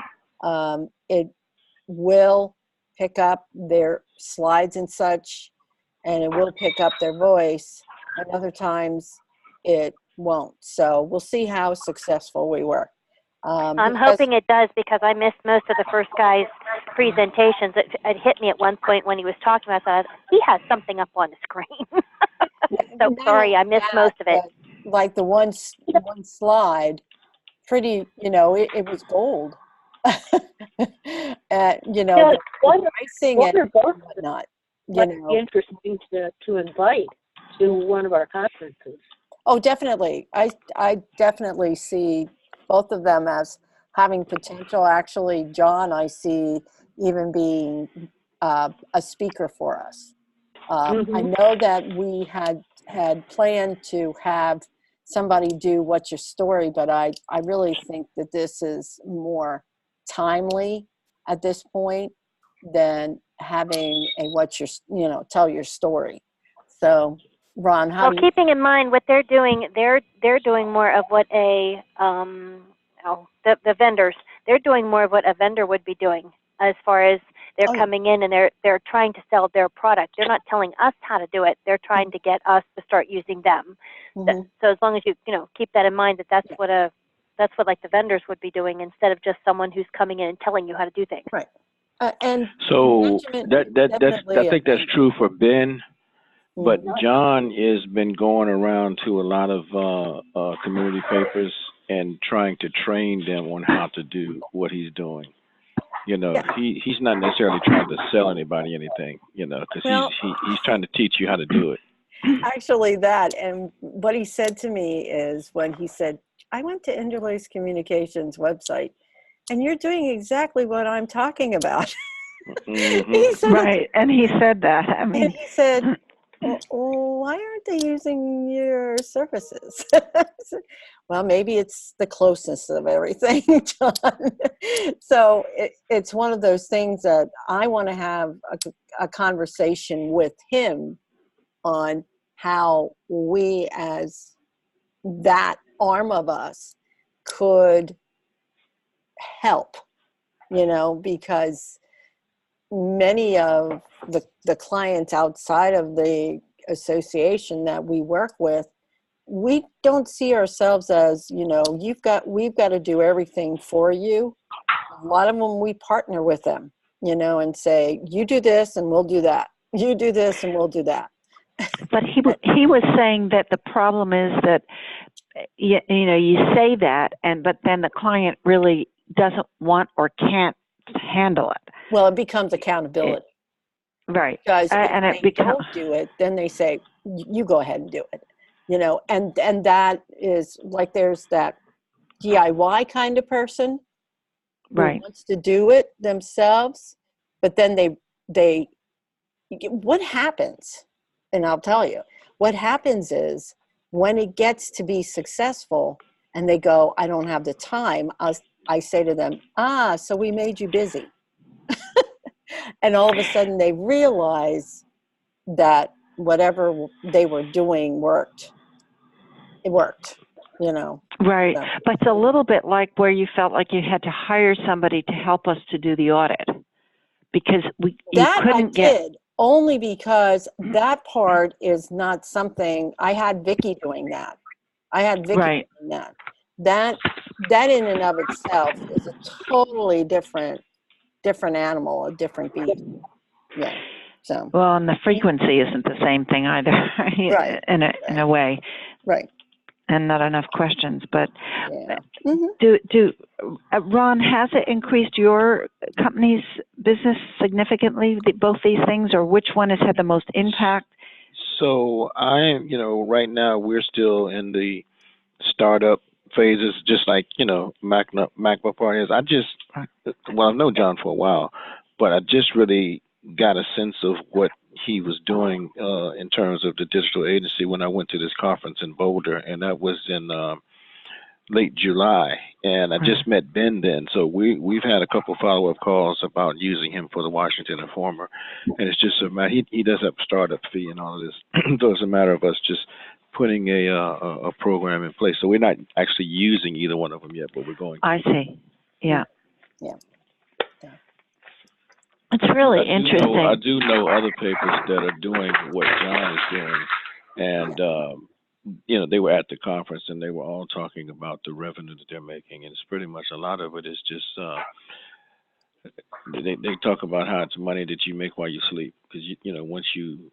it will pick up their slides and such, and it will pick up their voice, and other times it won't. So we'll see how successful we were. I'm because- hoping it does because I missed most of the first guy's presentations. It hit me at one point when he was talking. I thought, he has something up on the screen. So Not sorry, I only missed that, most of it. but like the one slide, pretty, it was gold. The pricing One and or both of them whatnot, might be interesting to invite to one of our conferences. Oh, definitely. I definitely see both of them as having potential. Actually, John, I see even being a speaker for us. I know that we had planned to have somebody do What's Your Story, but I really think that this is more timely at this point than having a tell your story. So, Ron, how do you? Keeping in mind what they're doing, they're doing more of what the vendors, they're doing more of what a vendor would be doing, as far as they're coming in and they're trying to sell their product. They're not telling us how to do it. They're trying to get us to start using them. So as long as you keep that in mind, that's what like the vendors would be doing, instead of just someone who's coming in and telling you how to do things. Right. And so I think that's true for Ben. But John has been going around to a lot of community papers and trying to train them on how to do what he's doing. He's not necessarily trying to sell anybody anything, because he's trying to teach you how to do it. Actually, and what he said to me is, when he said, I went to Interlace Communications website, and you're doing exactly what I'm talking about. He said, right, and he said that. I mean, and he said, why aren't they using your services? Well, maybe it's the closeness of everything, John. So it's one of those things that I want to have a conversation with him on how we, as that arm of us, could help, because many of the clients outside of the association that we work with, we don't see ourselves as, we've got to do everything for you. A lot of them, we partner with them, and say, you do this and we'll do that. You do this and we'll do that. But he was saying that the problem is that, you say that, but then the client really doesn't want or can't handle it. Well, it becomes accountability. Right. Because if they don't do it, then they say, you go ahead and do it. And that is like, there's that DIY kind of person who wants to do it themselves, but then they what happens, and I'll tell you, what happens is, when it gets to be successful and they go, I don't have the time, I say to them, so we made you busy. And all of a sudden they realize that whatever they were doing worked. It worked, Right. So. But it's a little bit like where you felt like you had to hire somebody to help us to do the audit, because I did, only because that part is not something, I had Vicki doing that. Doing that. That in and of itself is a totally different animal, a different beast. Yeah. So. Well, and the frequency isn't the same thing either, right. in a way. Right. And not enough questions, but yeah. Ron, has it increased your company's business significantly, both these things, or which one has had the most impact? So right now we're still in the startup phases, just like, MacBook Party is. I've known John for a while, but I just really got a sense of what he was doing in terms of the digital agency when I went to this conference in Boulder, and that was in late July, and I just met Ben then. So we've had a couple follow-up calls about using him for the Washington Informer, and it's just a matter, he does have a startup fee and all of this, so it's a matter of us just putting a program in place. So we're not actually using either one of them yet, but we're going to. I see. Yeah. Yeah. It's really interesting. I do know other papers that are doing what John is doing, and they were at the conference and they were all talking about the revenue that they're making, and it's pretty much, a lot of it is just they talk about how it's money that you make while you sleep, because once you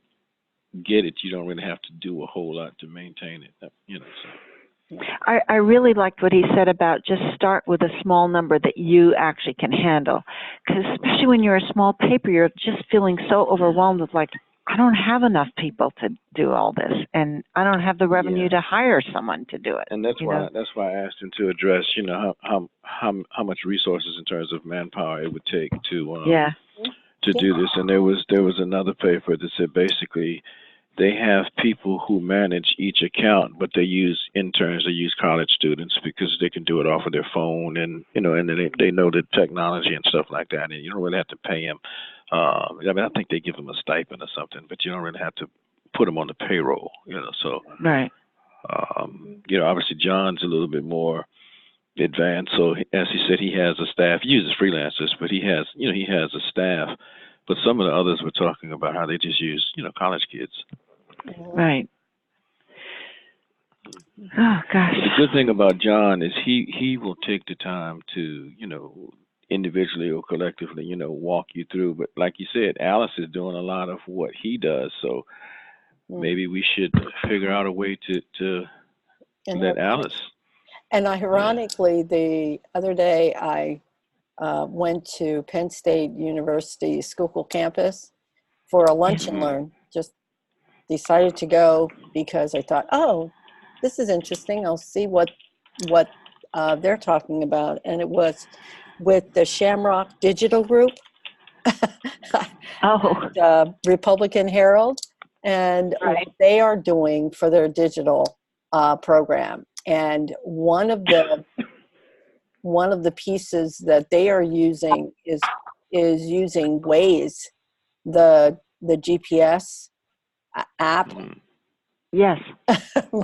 get it, you don't really have to do a whole lot to maintain it. So. I really liked what he said about just start with a small number that you actually can handle, because especially when you're a small paper, you're just feeling so overwhelmed with, like, I don't have enough people to do all this, and I don't have the revenue to hire someone to do it. And that's why I asked him to address, how much resources in terms of manpower it would take to do this. And there was another paper that said basically they have people who manage each account, but they use interns, they use college students because they can do it off of their phone, and and then they know the technology and stuff like that, and you don't really have to pay them. I think they give them a stipend or something, but you don't really have to put them on the payroll, So right. Obviously John's a little bit more advanced. So as he said, he has a staff. He uses freelancers, but he has a staff. But some of the others were talking about how they just use college kids. Right. Oh gosh. But the good thing about John is he will take the time to individually or collectively walk you through. But like you said, Alice is doing a lot of what he does. So maybe we should figure out a way to let Alice. And ironically, the other day I went to Penn State University Schuylkill campus for a lunch and learn. Just decided to go because I thought, oh, this is interesting. I'll see what they're talking about. And it was with the Shamrock Digital Group, Republican Herald, and what they are doing for their digital program. And one of the pieces that they are using is using Waze, the GPS app. Yes.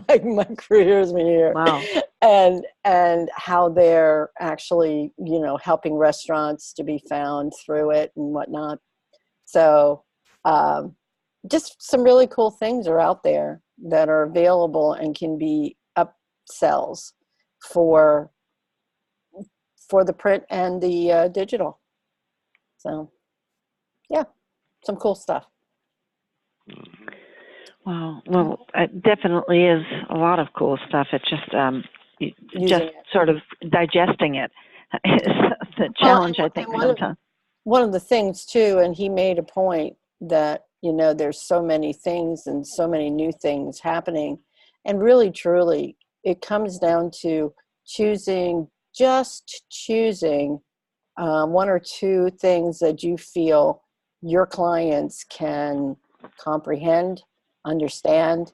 my crew hears me here. Wow. And how they're actually, helping restaurants to be found through it and whatnot. So just some really cool things are out there that are available and can be upsells for the print and the digital. So yeah, some cool stuff. Wow. Well, it definitely is a lot of cool stuff. It's just sort of digesting it is the challenge, I think, sometimes. One of the things too, and he made a point that, there's so many things and so many new things happening, and really, truly, it comes down to choosing one or two things that you feel your clients can comprehend, understand,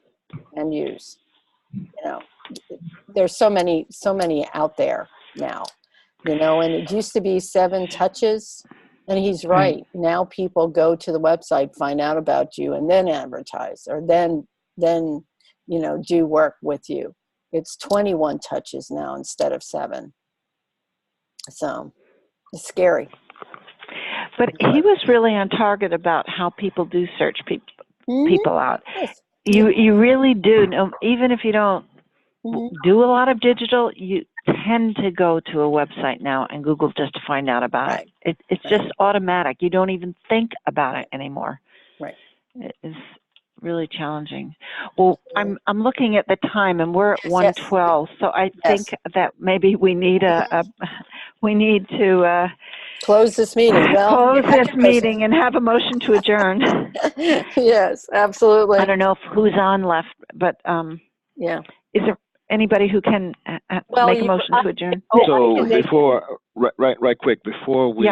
and use. There's so many out there now, and it used to be 7 touches, and he's right. Now people go to the website, find out about you, and then advertise, or then do work with you. It's 21 touches now instead of 7. So it's scary. But he was really on target about how people do search people out. Yes. You really do know, even if you don't do a lot of digital, you tend to go to a website now and Google just to find out about it. It's just automatic. You don't even think about it anymore. Right. It is really challenging. Well, I'm looking at the time, and we're at 1:12, so I think that maybe we need to close this meeting. Close this meeting and have a motion to adjourn. Yes, absolutely. I don't know who's on left, but yeah. Is there anybody who can make a motion to adjourn? So before, right quick, before we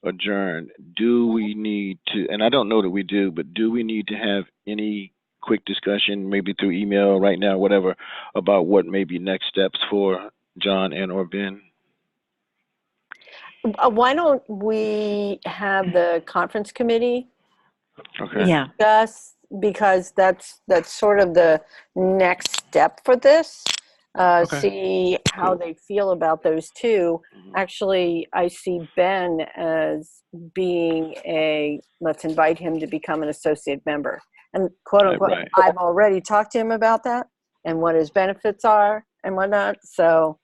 adjourn, do we need to, and I don't know that we do, but do we need to have any quick discussion, maybe through email right now, whatever, about what may be next steps for John and or Ben? Why don't we have the conference committee discuss, because that's sort of the next step for this. See how they feel about those two. Actually, I see Ben as being let's invite him to become an associate member. And quote unquote, I've already talked to him about that and what his benefits are and whatnot. So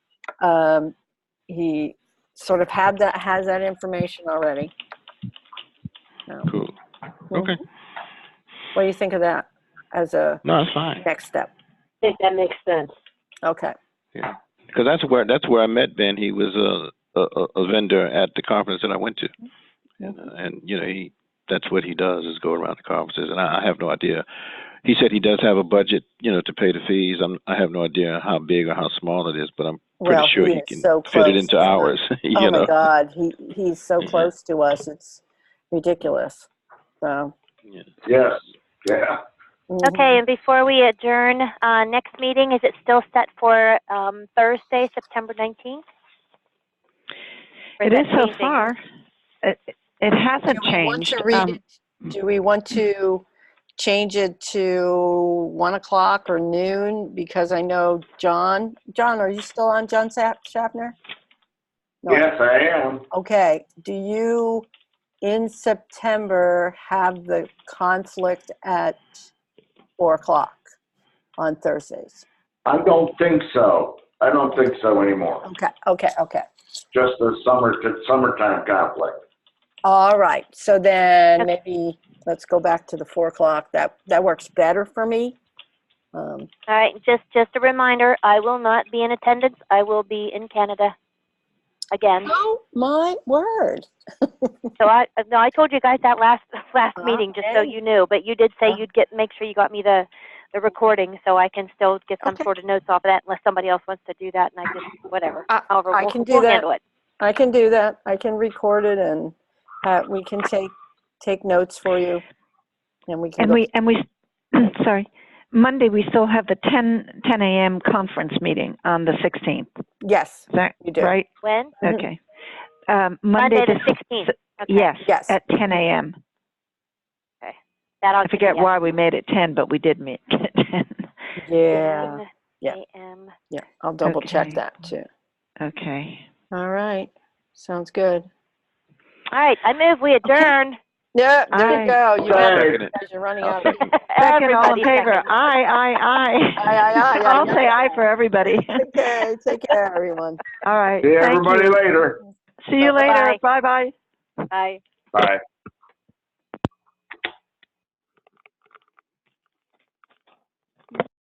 he sort of has that information already. So, cool. Okay. What do you think of that as a that's fine. Next step? I think that makes sense. Okay. Yeah, because that's where I met Ben. He was a vendor at the conference that I went to, and he that's what he does, is go around the conferences, and I have no idea. He said he does have a budget, to pay the fees. I have no idea how big or how small it is, but I'm pretty sure he is can so fit it close. into ours. Oh my God, he's so Yeah. close to us. It's ridiculous. So. Yeah. Yes, yeah. Okay, and before we adjourn, next meeting, is it still set for Thursday, September 19th? It is so far. It hasn't Do we want changed. to read it? Do we want to change it to 1 o'clock or noon? Because I know John, are you still on, John Schaffner? No. Yes, I am. Okay. Do you, in September, have the conflict at 4 o'clock on Thursdays? I don't think so. I don't think so anymore. Okay. Just a summertime conflict. All right. So then maybe let's go back to the 4 o'clock. That works better for me. All right, just a reminder, I will not be in attendance. I will be in Canada again. Oh my word. So I told you guys that last meeting, just so you knew. But you did say you'd make sure you got me the recording, so I can still get some sort of notes off of that, unless somebody else wants to do that, and I just whatever. However, I can do we'll handle it. I can do that. I can record it, and we can take notes for you, and we can. Sorry, Monday we still have the 10 a.m. conference meeting on the 16th. Yes, is that you do. Right? When? Okay. Monday the 16th. Okay. Yes, at 10 a.m. Okay. That I forget why we made it 10, but we did meet at 10. Yeah. 10 a.m. Yeah, I'll double check that too. Okay. All right. Sounds good. All right, I move we adjourn. Yeah, there you go. You're running out of Second, all in favor. Aye. Aye. I'll say aye for everybody. Okay, take care, everyone. All right. See Thank everybody you. later. See you later. Bye. Bye. Bye. Bye.